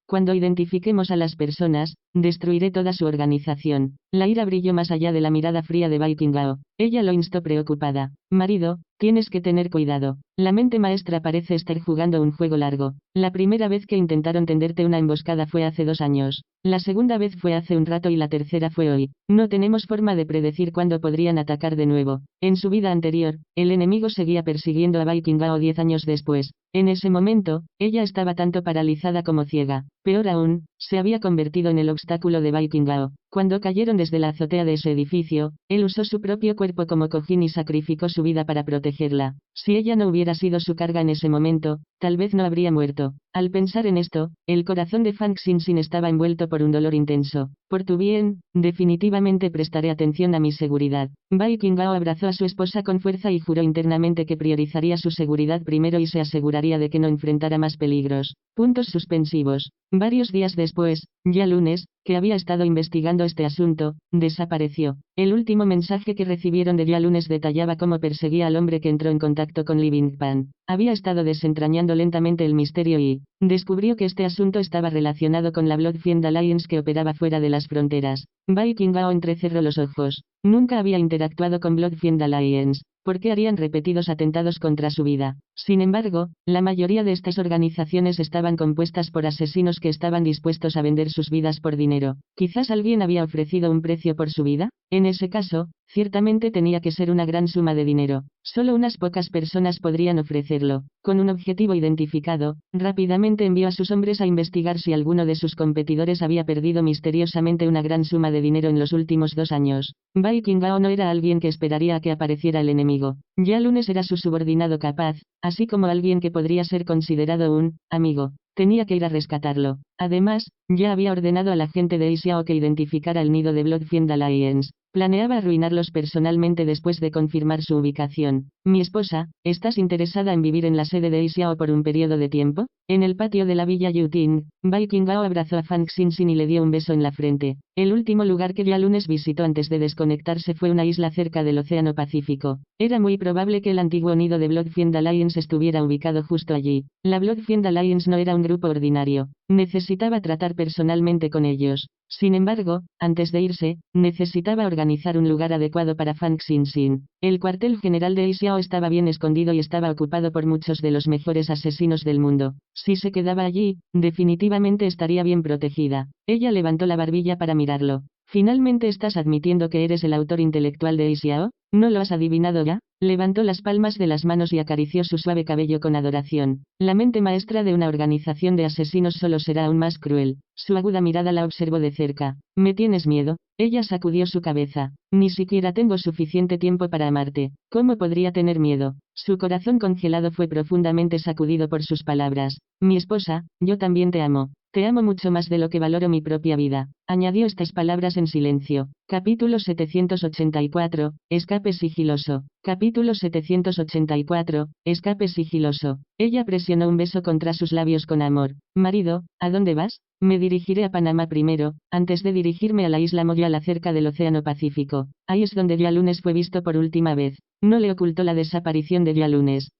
Cuando identifiquemos a las personas, destruiré toda su organización. La ira brilló más allá de la mirada fría de Vikingao. Ella lo instó preocupada. Marido, tienes que tener cuidado. La mente maestra parece estar jugando un juego largo. La primera vez que intentaron tenderte una emboscada fue hace 2 años. La segunda vez fue hace un rato y la tercera fue hoy. No tenemos forma de predecir cuándo podrían atacar de nuevo. En su vida anterior, el enemigo seguía persiguiendo a Vikingao 10 años después. En ese momento, ella estaba tanto paralizada como ciega. Peor aún, se había convertido en el obstáculo de Vikingao. Cuando cayeron desde la azotea de ese edificio, él usó su propio cuerpo como cojín y sacrificó su vida para protegerla. Si ella no hubiera sido su carga en ese momento, tal vez no habría muerto. Al pensar en esto, el corazón de Fang Xinxin estaba envuelto por un dolor intenso. Por tu bien, definitivamente prestaré atención a mi seguridad. Vikingao abrazó a su esposa con fuerza y juró internamente que priorizaría su seguridad primero y se aseguraría de que no enfrentara más peligros. Puntos suspensivos. Varios días después, ya lunes, que había estado investigando este asunto, desapareció. El último mensaje que recibieron de ya lunes detallaba cómo perseguía al hombre que entró en contacto con Livingpan. Había estado desentrañando lentamente el misterio y descubrió que este asunto estaba relacionado con la Bloodfiend Alliance que operaba fuera de las fronteras. Vikingao entrecerró los ojos. Nunca había interactuado con Bloodfiend Alliance. ¿Por qué harían repetidos atentados contra su vida? Sin embargo, la mayoría de estas organizaciones estaban compuestas por asesinos que estaban dispuestos a vender sus vidas por dinero. ¿Quizás alguien había ofrecido un precio por su vida? En ese caso, Ciertamente tenía que ser una gran suma de dinero. Solo unas pocas personas podrían ofrecerlo. Con un objetivo identificado, rápidamente envió a sus hombres a investigar si alguno de sus competidores había perdido misteriosamente una gran suma de dinero en los últimos 2 años. Bai Qingao no era alguien que esperaría a que apareciera el enemigo. Ya Lunes era su subordinado capaz, así como alguien que podría ser considerado un amigo. Tenía que ir a rescatarlo. Además, ya había ordenado a la gente de Xiao que identificara el nido de Bloodfiend Alliance. Planeaba arruinarlos personalmente después de confirmar su ubicación. Mi esposa, ¿estás interesada en vivir en la sede de Xiao por un periodo de tiempo? En el patio de la villa Yuting, Bai Qingao abrazó a Fang Xinxin y le dio un beso en la frente. El último lugar que ya Lunes visitó antes de desconectarse fue una isla cerca del Océano Pacífico. Era muy probable que el antiguo nido de Bloodfiend Alliance estuviera ubicado justo allí. La Bloodfiend Alliance no era un grupo ordinario. Necesitaba tratar personalmente con ellos. Sin embargo, antes de irse, necesitaba organizar un lugar adecuado para Fang Xinxin. El cuartel general de Xiao estaba bien escondido y estaba ocupado por muchos de los mejores asesinos del mundo. Si se quedaba allí, definitivamente estaría bien protegida. Ella levantó la barbilla para mirarlo. ¿Finalmente estás admitiendo que eres el autor intelectual de Xiao? ¿No lo has adivinado ya? Levantó las palmas de las manos y acarició su suave cabello con adoración. La mente maestra de una organización de asesinos solo será aún más cruel. Su aguda mirada la observó de cerca. ¿Me tienes miedo? Ella sacudió su cabeza. Ni siquiera tengo suficiente tiempo para amarte. ¿Cómo podría tener miedo? Su corazón congelado fue profundamente sacudido por sus palabras. Mi esposa, yo también te amo. Te amo mucho más de lo que valoro mi propia vida. Añadió estas palabras en silencio. Capítulo 784, Escape sigiloso. Capítulo 784, Escape sigiloso. Ella presionó un beso contra sus labios con amor. Marido, ¿a dónde vas? Me dirigiré a Panamá primero, antes de dirigirme a la isla Moyala cerca del Océano Pacífico. Ahí es donde ya Lunes fue visto por última vez. No le ocultó la desaparición de ya Lunes.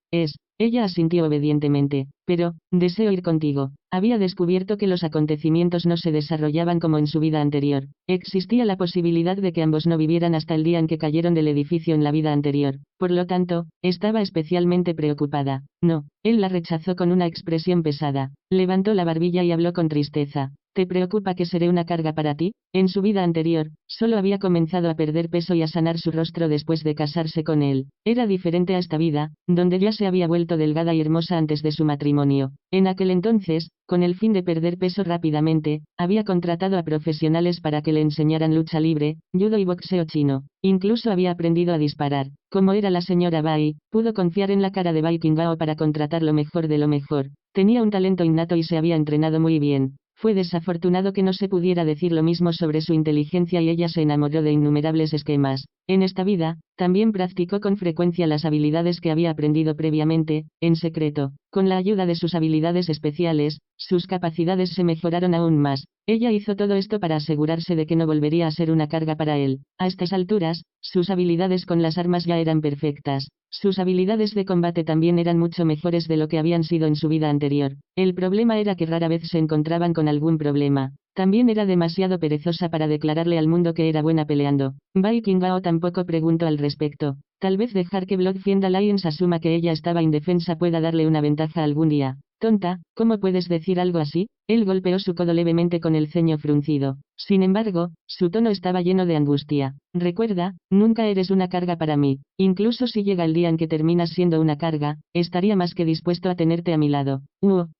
Ella asintió obedientemente. Pero, deseo ir contigo. Había descubierto que los acontecimientos no se desarrollaban como en su vida anterior. Existía la posibilidad de que ambos no vivieran hasta el día en que cayeron del edificio en la vida anterior. Por lo tanto, estaba especialmente preocupada. No, él la rechazó con una expresión pesada. Levantó la barbilla y habló con tristeza. ¿Te preocupa que seré una carga para ti? En su vida anterior, solo había comenzado a perder peso y a sanar su rostro después de casarse con él. Era diferente a esta vida, donde ya se había vuelto delgada y hermosa antes de su matrimonio. En aquel entonces, con el fin de perder peso rápidamente, había contratado a profesionales para que le enseñaran lucha libre, judo y boxeo chino. Incluso había aprendido a disparar. Como era la señora Bai, pudo confiar en la cara de Bai Qingao para contratar lo mejor de lo mejor. Tenía un talento innato y se había entrenado muy bien. Fue desafortunado que no se pudiera decir lo mismo sobre su inteligencia y ella se enamoró de innumerables esquemas. En esta vida, también practicó con frecuencia las habilidades que había aprendido previamente, en secreto. Con la ayuda de sus habilidades especiales, sus capacidades se mejoraron aún más. Ella hizo todo esto para asegurarse de que no volvería a ser una carga para él. A estas alturas, sus habilidades con las armas ya eran perfectas. Sus habilidades de combate también eran mucho mejores de lo que habían sido en su vida anterior. El problema era que rara vez se encontraban con algún problema. También era demasiado perezosa para declararle al mundo que era buena peleando. Bai Qingao tampoco preguntó al respecto. Tal vez dejar que Bloodfiend Alliance asuma que ella estaba indefensa pueda darle una ventaja algún día. Tonta, ¿cómo puedes decir algo así? Él golpeó su codo levemente con el ceño fruncido. Sin embargo, su tono estaba lleno de angustia. Recuerda, nunca eres una carga para mí. Incluso si llega el día en que terminas siendo una carga, estaría más que dispuesto a tenerte a mi lado.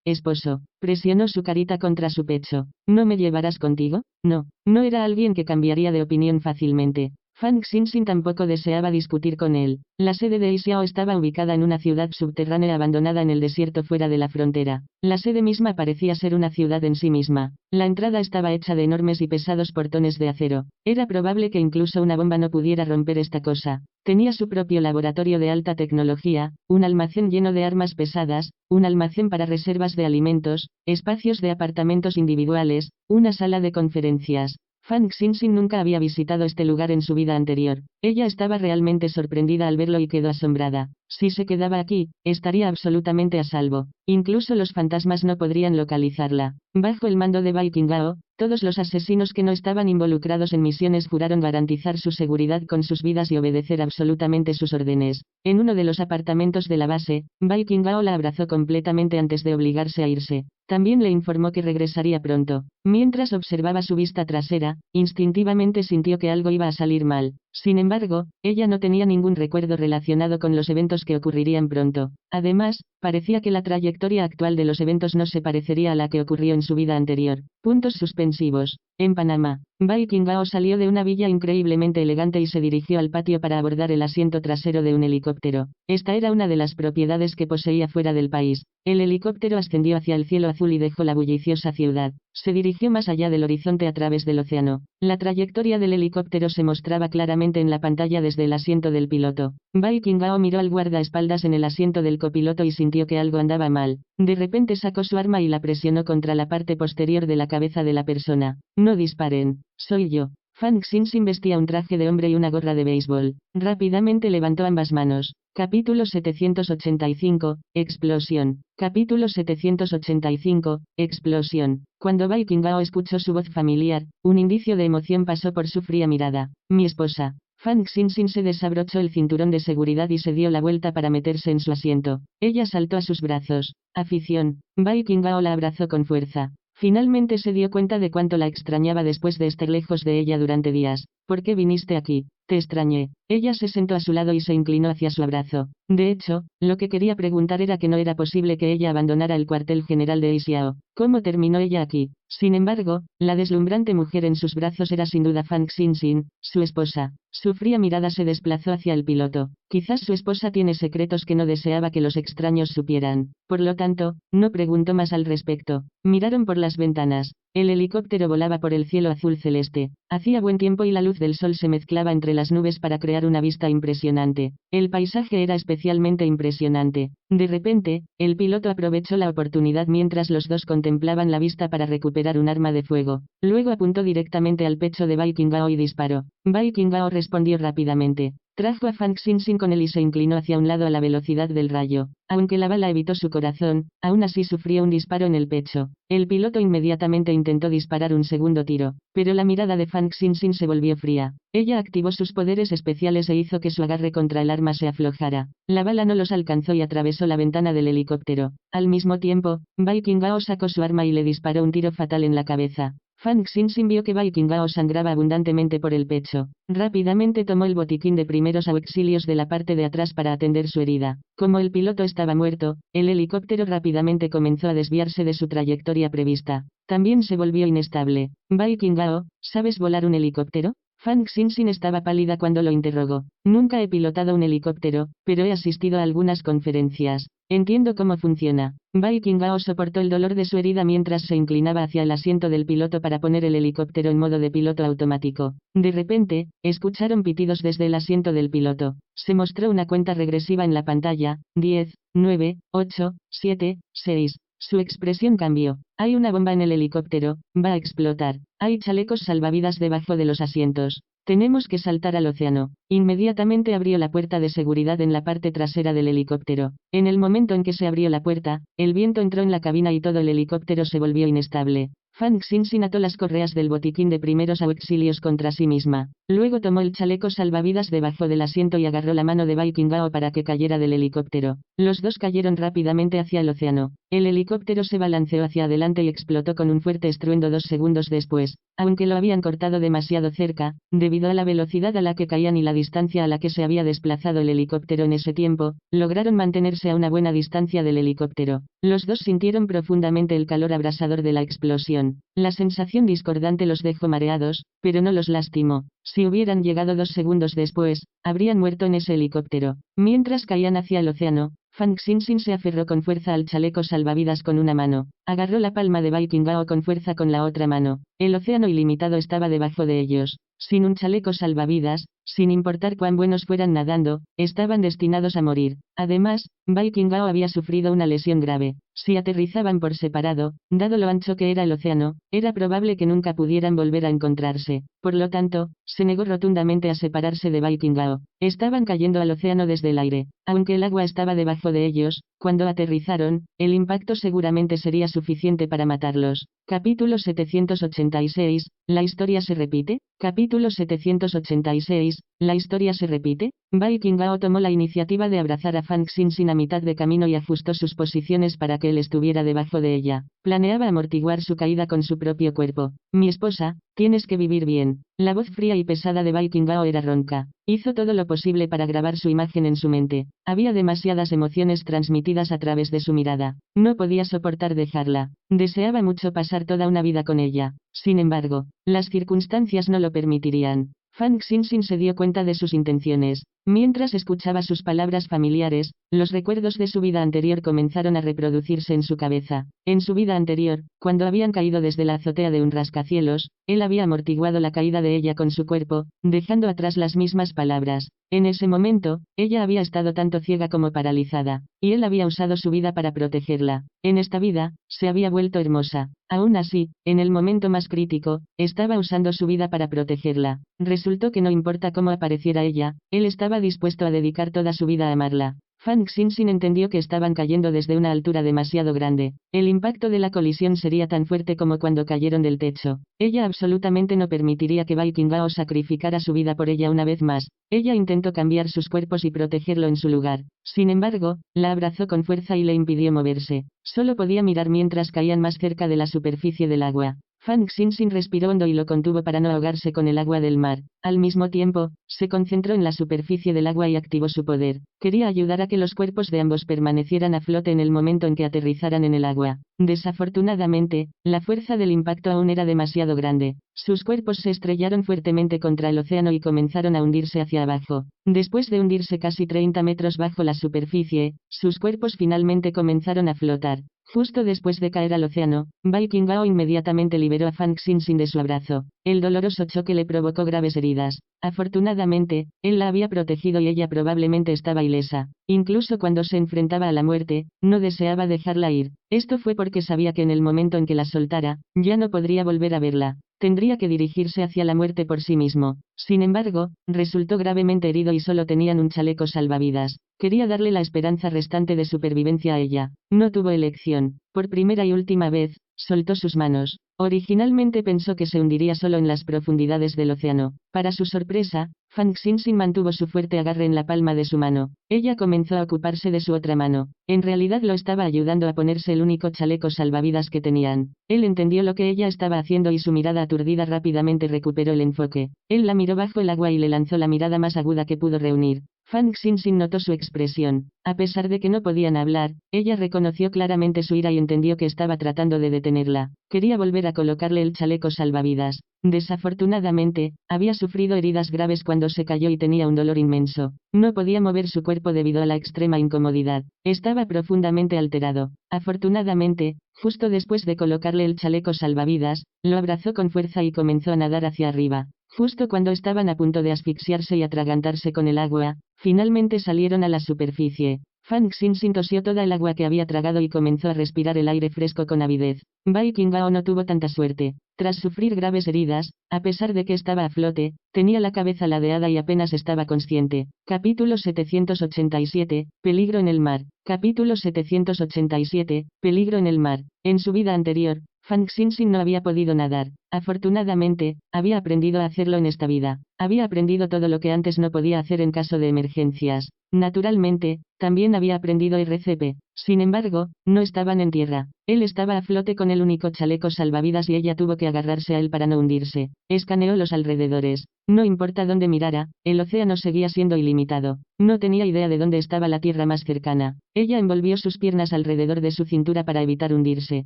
Esposo. Presionó su carita contra su pecho. ¿No me llevarás contigo? No. No era alguien que cambiaría de opinión fácilmente. Fang Xinxin tampoco deseaba discutir con él. La sede de Xiao estaba ubicada en una ciudad subterránea abandonada en el desierto fuera de la frontera. La sede misma parecía ser una ciudad en sí misma. La entrada estaba hecha de enormes y pesados portones de acero. Era probable que incluso una bomba no pudiera romper esta cosa. Tenía su propio laboratorio de alta tecnología, un almacén lleno de armas pesadas, un almacén para reservas de alimentos, espacios de apartamentos individuales, una sala de conferencias. Fang Xinxin nunca había visitado este lugar en su vida anterior. Ella estaba realmente sorprendida al verlo y quedó asombrada. Si se quedaba aquí, estaría absolutamente a salvo. Incluso los fantasmas no podrían localizarla. Bajo el mando de Bai Qingao, todos los asesinos que no estaban involucrados en misiones juraron garantizar su seguridad con sus vidas y obedecer absolutamente sus órdenes. En uno de los apartamentos de la base, Bai Qingao la abrazó completamente antes de obligarse a irse. También le informó que regresaría pronto. Mientras observaba su vista trasera, instintivamente sintió que algo iba a salir mal. Sin embargo, ella no tenía ningún recuerdo relacionado con los eventos que ocurrirían pronto. Además, parecía que la trayectoria actual de los eventos no se parecería a la que ocurrió en su vida anterior. Puntos suspensivos. En Panamá, Bai Qingdao salió de una villa increíblemente elegante y se dirigió al patio para abordar el asiento trasero de un helicóptero. Esta era una de las propiedades que poseía fuera del país. El helicóptero ascendió hacia el cielo azul y dejó la bulliciosa ciudad. Se dirigió más allá del horizonte a través del océano. La trayectoria del helicóptero se mostraba claramente en la pantalla desde el asiento del piloto. Bai Qingdao miró al guardaespaldas en el asiento del copiloto y sintió que algo andaba mal. De repente sacó su arma y la presionó contra la parte posterior de la cabeza de la persona. No disparen. Soy yo. Fang Xinxin vestía un traje de hombre y una gorra de béisbol. Rápidamente levantó ambas manos. Capítulo 785, Explosión. Capítulo 785, Explosión. Cuando Bai Qingdao escuchó su voz familiar, un indicio de emoción pasó por su fría mirada. Mi esposa. Fang Xinxin se desabrochó el cinturón de seguridad y se dio la vuelta para meterse en su asiento. Ella saltó a sus brazos. Afición. Bai Qingdao la abrazó con fuerza. Finalmente se dio cuenta de cuánto la extrañaba después de estar lejos de ella durante días. ¿Por qué viniste aquí? Te extrañé. Ella se sentó a su lado y se inclinó hacia su abrazo. De hecho, lo que quería preguntar era que no era posible que ella abandonara el cuartel general de Xiao. ¿Cómo terminó ella aquí? Sin embargo, la deslumbrante mujer en sus brazos era sin duda Fang Xinxin, su esposa. Su fría mirada se desplazó hacia el piloto. Quizás su esposa tiene secretos que no deseaba que los extraños supieran. Por lo tanto, no preguntó más al respecto. Miraron por las ventanas. El helicóptero volaba por el cielo azul celeste. Hacía buen tiempo y la luz del sol se mezclaba entre las nubes para crear una vista impresionante. El paisaje era especialmente impresionante. De repente, el piloto aprovechó la oportunidad mientras los dos contemplaban la vista para recuperar un arma de fuego. Luego apuntó directamente al pecho de Bai Qingdao y disparó. Bai Qingdao respondió rápidamente. Trajo a Fang Xinxin con él y se inclinó hacia un lado a la velocidad del rayo. Aunque la bala evitó su corazón, aún así sufrió un disparo en el pecho. El piloto inmediatamente intentó disparar un segundo tiro, pero la mirada de Fang Xinxin se volvió fría. Ella activó sus poderes especiales e hizo que su agarre contra el arma se aflojara. La bala no los alcanzó y atravesó la ventana del helicóptero. Al mismo tiempo, Bai Qingdao sacó su arma y le disparó un tiro fatal en la cabeza. Fang Xinxin vio que Bai Qingdao sangraba abundantemente por el pecho. Rápidamente tomó el botiquín de primeros auxilios de la parte de atrás para atender su herida. Como el piloto estaba muerto, el helicóptero rápidamente comenzó a desviarse de su trayectoria prevista. También se volvió inestable. Bai Qingdao, ¿sabes volar un helicóptero? Fang Xinxin estaba pálida cuando lo interrogó. Nunca he pilotado un helicóptero, pero he asistido a algunas conferencias. Entiendo cómo funciona. Bai Qingdao soportó el dolor de su herida mientras se inclinaba hacia el asiento del piloto para poner el helicóptero en modo de piloto automático. De repente, escucharon pitidos desde el asiento del piloto. Se mostró una cuenta regresiva en la pantalla: 10, 9, 8, 7, 6. Su expresión cambió. Hay una bomba en el helicóptero, va a explotar. Hay chalecos salvavidas debajo de los asientos. Tenemos que saltar al océano. Inmediatamente abrió la puerta de seguridad en la parte trasera del helicóptero. En el momento en que se abrió la puerta, el viento entró en la cabina y todo el helicóptero se volvió inestable. Fang Xinxin ató las correas del botiquín de primeros auxilios contra sí misma. Luego tomó el chaleco salvavidas debajo del asiento y agarró la mano de Bai Qingdao para que cayera del helicóptero. Los dos cayeron rápidamente hacia el océano. El helicóptero se balanceó hacia adelante y explotó con un fuerte estruendo 2 segundos después. Aunque lo habían cortado demasiado cerca, debido a la velocidad a la que caían y la distancia a la que se había desplazado el helicóptero en ese tiempo, lograron mantenerse a una buena distancia del helicóptero. Los dos sintieron profundamente el calor abrasador de la explosión. La sensación discordante los dejó mareados, pero no los lastimó. Si hubieran llegado 2 segundos después, habrían muerto en ese helicóptero. Mientras caían hacia el océano, Fang Xinxin se aferró con fuerza al chaleco salvavidas con una mano. Agarró la palma de Bai Qingdao con fuerza con la otra mano. El océano ilimitado estaba debajo de ellos. Sin un chaleco salvavidas, sin importar cuán buenos fueran nadando, estaban destinados a morir. Además, Bai Qingdao había sufrido una lesión grave. Si aterrizaban por separado, dado lo ancho que era el océano, era probable que nunca pudieran volver a encontrarse. Por lo tanto, se negó rotundamente a separarse de Bai Qingdao. Estaban cayendo al océano desde el aire. Aunque el agua estaba debajo de ellos, cuando aterrizaron, el impacto seguramente sería suficiente para matarlos. Capítulo 786, ¿la historia se repite? Capítulo 786, ¿La historia se repite? Bai Qingao tomó la iniciativa de abrazar a Fang Xinxin a mitad de camino y ajustó sus posiciones para que él estuviera debajo de ella. Planeaba amortiguar su caída con su propio cuerpo. Mi esposa, tienes que vivir bien. La voz fría y pesada de Bai Qingao era ronca. Hizo todo lo posible para grabar su imagen en su mente. Había demasiadas emociones transmitidas a través de su mirada. No podía soportar dejarla. Deseaba mucho pasar toda una vida con ella. Sin embargo, las circunstancias no lo permitirían. Fang Xinxin se dio cuenta de sus intenciones. Mientras escuchaba sus palabras familiares, los recuerdos de su vida anterior comenzaron a reproducirse en su cabeza. En su vida anterior, cuando habían caído desde la azotea de un rascacielos, él había amortiguado la caída de ella con su cuerpo, dejando atrás las mismas palabras. En ese momento, ella había estado tanto ciega como paralizada, y él había usado su vida para protegerla. En esta vida, se había vuelto hermosa. Aún así, en el momento más crítico, estaba usando su vida para protegerla. Resultó que no importa cómo apareciera ella, él estaba dispuesto a dedicar toda su vida a amarla. Fang Xinxin entendió que estaban cayendo desde una altura demasiado grande. El impacto de la colisión sería tan fuerte como cuando cayeron del techo. Ella absolutamente no permitiría que Bai Qingao sacrificara su vida por ella una vez más. Ella intentó cambiar sus cuerpos y protegerlo en su lugar. Sin embargo, la abrazó con fuerza y le impidió moverse. Solo podía mirar mientras caían más cerca de la superficie del agua. Fang Xinxin respiró hondo y lo contuvo para no ahogarse con el agua del mar. Al mismo tiempo, se concentró en la superficie del agua y activó su poder. Quería ayudar a que los cuerpos de ambos permanecieran a flote en el momento en que aterrizaran en el agua. Desafortunadamente, la fuerza del impacto aún era demasiado grande. Sus cuerpos se estrellaron fuertemente contra el océano y comenzaron a hundirse hacia abajo. Después de hundirse casi 30 metros bajo la superficie, sus cuerpos finalmente comenzaron a flotar. Justo después de caer al océano, Bai Qingao inmediatamente liberó a Fang Xinxin de su abrazo. El doloroso choque le provocó graves heridas. Afortunadamente, él la había protegido y ella probablemente estaba ilesa. Incluso cuando se enfrentaba a la muerte, no deseaba dejarla ir. Esto fue porque sabía que en el momento en que la soltara, ya no podría volver a verla. Tendría que dirigirse hacia la muerte por sí mismo. Sin embargo, resultó gravemente herido y solo tenían un chaleco salvavidas. Quería darle la esperanza restante de supervivencia a ella. No tuvo elección. Por primera y última vez, soltó sus manos. Originalmente pensó que se hundiría solo en las profundidades del océano. Para su sorpresa, Fang Xinxin mantuvo su fuerte agarre en la palma de su mano. Ella comenzó a ocuparse de su otra mano. En realidad lo estaba ayudando a ponerse el único chaleco salvavidas que tenían. Él entendió lo que ella estaba haciendo y su mirada aturdida rápidamente recuperó el enfoque. Él la miró bajo el agua y le lanzó la mirada más aguda que pudo reunir. Fang Xinxin notó su expresión. A pesar de que no podían hablar, ella reconoció claramente su ira y entendió que estaba tratando de detenerla. Quería volver a colocarle el chaleco salvavidas. Desafortunadamente, había sufrido heridas graves cuando se cayó y tenía un dolor inmenso. No podía mover su cuerpo debido a la extrema incomodidad. Estaba profundamente alterado. Afortunadamente, justo después de colocarle el chaleco salvavidas, lo abrazó con fuerza y comenzó a nadar hacia arriba. Justo cuando estaban a punto de asfixiarse y atragantarse con el agua, finalmente salieron a la superficie. Fang Xinxin tosió toda el agua que había tragado y comenzó a respirar el aire fresco con avidez. Bai Qingao no tuvo tanta suerte. Tras sufrir graves heridas, a pesar de que estaba a flote, tenía la cabeza ladeada y apenas estaba consciente. Capítulo 787, Peligro en el mar. Capítulo 787, Peligro en el mar. En su vida anterior, Fang Xinxin no había podido nadar. Afortunadamente, había aprendido a hacerlo en esta vida. Había aprendido todo lo que antes no podía hacer en caso de emergencias. Naturalmente, también había aprendido RCP. Sin embargo, no estaban en tierra. Él estaba a flote con el único chaleco salvavidas y ella tuvo que agarrarse a él para no hundirse. Escaneó los alrededores. No importa dónde mirara, el océano seguía siendo ilimitado. No tenía idea de dónde estaba la tierra más cercana. Ella envolvió sus piernas alrededor de su cintura para evitar hundirse.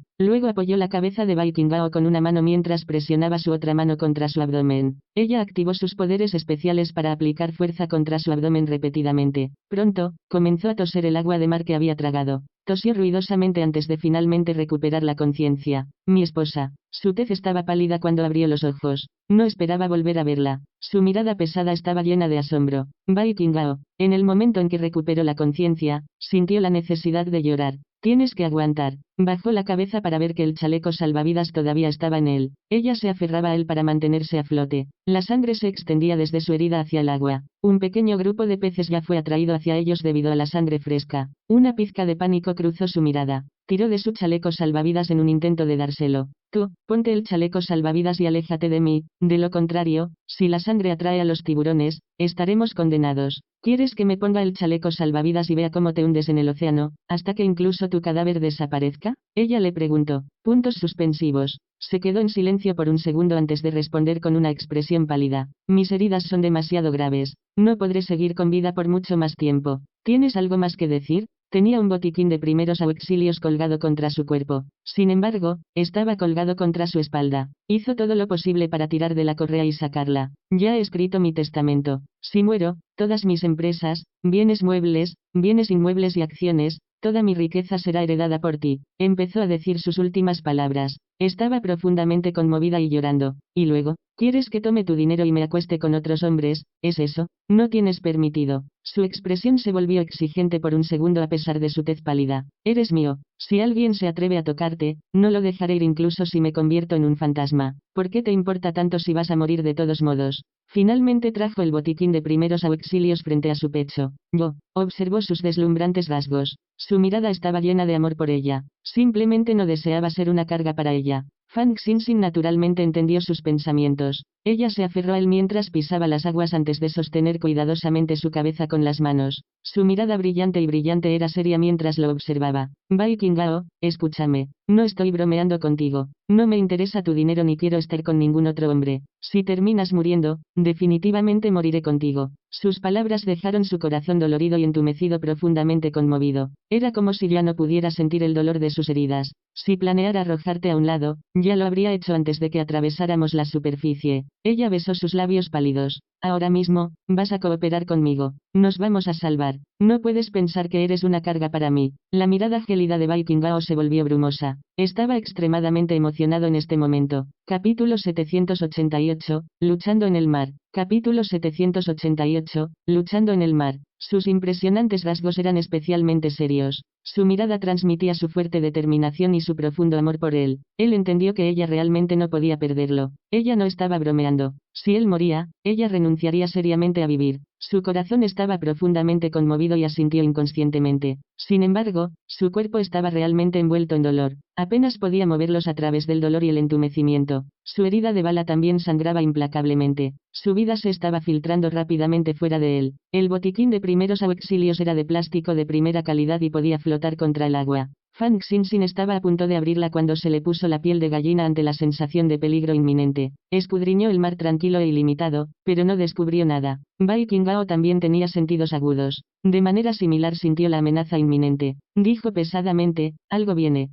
Luego apoyó la cabeza de Bai Qingao con una mano mientras presionaba su otra mano contra su abdomen. Ella activó sus poderes especiales para aplicar fuerza contra su abdomen repetidamente. Pronto, comenzó a toser el agua de mar que había tragado. Tosió ruidosamente antes de finalmente recuperar la conciencia. Mi esposa. Su tez estaba pálida cuando abrió los ojos. No esperaba volver a verla. Su mirada pesada estaba llena de asombro. Bai Qingao, en el momento en que recuperó la conciencia, sintió la necesidad de llorar. Tienes que aguantar. Bajó la cabeza para ver que el chaleco salvavidas todavía estaba en él. Ella se aferraba a él para mantenerse a flote. La sangre se extendía desde su herida hacia el agua. Un pequeño grupo de peces ya fue atraído hacia ellos debido a la sangre fresca. Una pizca de pánico cruzó su mirada. tiró de su chaleco salvavidas en un intento de dárselo. Tú, ponte el chaleco salvavidas y aléjate de mí, de lo contrario, si la sangre atrae a los tiburones, estaremos condenados. ¿Quieres que me ponga el chaleco salvavidas y vea cómo te hundes en el océano, hasta que incluso tu cadáver desaparezca? Ella le preguntó. Puntos suspensivos. Se quedó en silencio por un segundo antes de responder con una expresión pálida. Mis heridas son demasiado graves. No podré seguir con vida por mucho más tiempo. ¿Tienes algo más que decir? Tenía un botiquín de primeros auxilios colgado contra su cuerpo. Sin embargo, estaba colgado contra su espalda. Hizo todo lo posible para tirar de la correa y sacarla. Ya he escrito mi testamento. Si muero, todas mis empresas, bienes inmuebles y acciones, toda mi riqueza será heredada por ti. Empezó a decir sus últimas palabras. Estaba profundamente conmovida y llorando. Y luego, ¿quieres que tome tu dinero y me acueste con otros hombres? ¿Es eso? No tienes permitido. Su expresión se volvió exigente por un segundo a pesar de su tez pálida. Eres mío. Si alguien se atreve a tocarte, no lo dejaré ir incluso si me convierto en un fantasma. ¿Por qué te importa tanto si vas a morir de todos modos? Finalmente trajo el botiquín de primeros auxilios frente a su pecho. Observó sus deslumbrantes rasgos. Su mirada estaba llena de amor por ella. Simplemente no deseaba ser una carga para ella. Fang Xinxin naturalmente entendió sus pensamientos. Ella se aferró a él mientras pisaba las aguas antes de sostener cuidadosamente su cabeza con las manos. Su mirada brillante era seria mientras lo observaba. Bai Qingao, escúchame. No estoy bromeando contigo. No me interesa tu dinero ni quiero estar con ningún otro hombre. Si terminas muriendo, definitivamente moriré contigo. Sus palabras dejaron su corazón dolorido y entumecido profundamente conmovido. Era como si ya no pudiera sentir el dolor de sus heridas. Si planeara arrojarte a un lado, ya lo habría hecho antes de que atravesáramos la superficie. Ella besó sus labios pálidos. Ahora mismo, vas a cooperar conmigo. Nos vamos a salvar. No puedes pensar que eres una carga para mí. La mirada gélida de Bai Qingao se volvió brumosa. Estaba extremadamente emocionado en este momento. Capítulo 788, Luchando en el mar. Capítulo 788, Luchando en el mar. Sus impresionantes rasgos eran especialmente serios. Su mirada transmitía su fuerte determinación y su profundo amor por él. Él entendió que ella realmente no podía perderlo. Ella no estaba bromeando. Si él moría, ella renunciaría seriamente a vivir. Su corazón estaba profundamente conmovido y asintió inconscientemente. Sin embargo, su cuerpo estaba realmente envuelto en dolor. Apenas podía moverlos a través del dolor y el entumecimiento. Su herida de bala también sangraba implacablemente. Su vida se estaba filtrando rápidamente fuera de él. El botiquín de primeros auxilios era de plástico de primera calidad y podía flotar contra el agua. Fang Xinxin estaba a punto de abrirla cuando se le puso la piel de gallina ante la sensación de peligro inminente. Escudriñó el mar tranquilo e ilimitado, pero no descubrió nada. Bai Qingao también tenía sentidos agudos. De manera similar sintió la amenaza inminente. Dijo pesadamente, algo viene.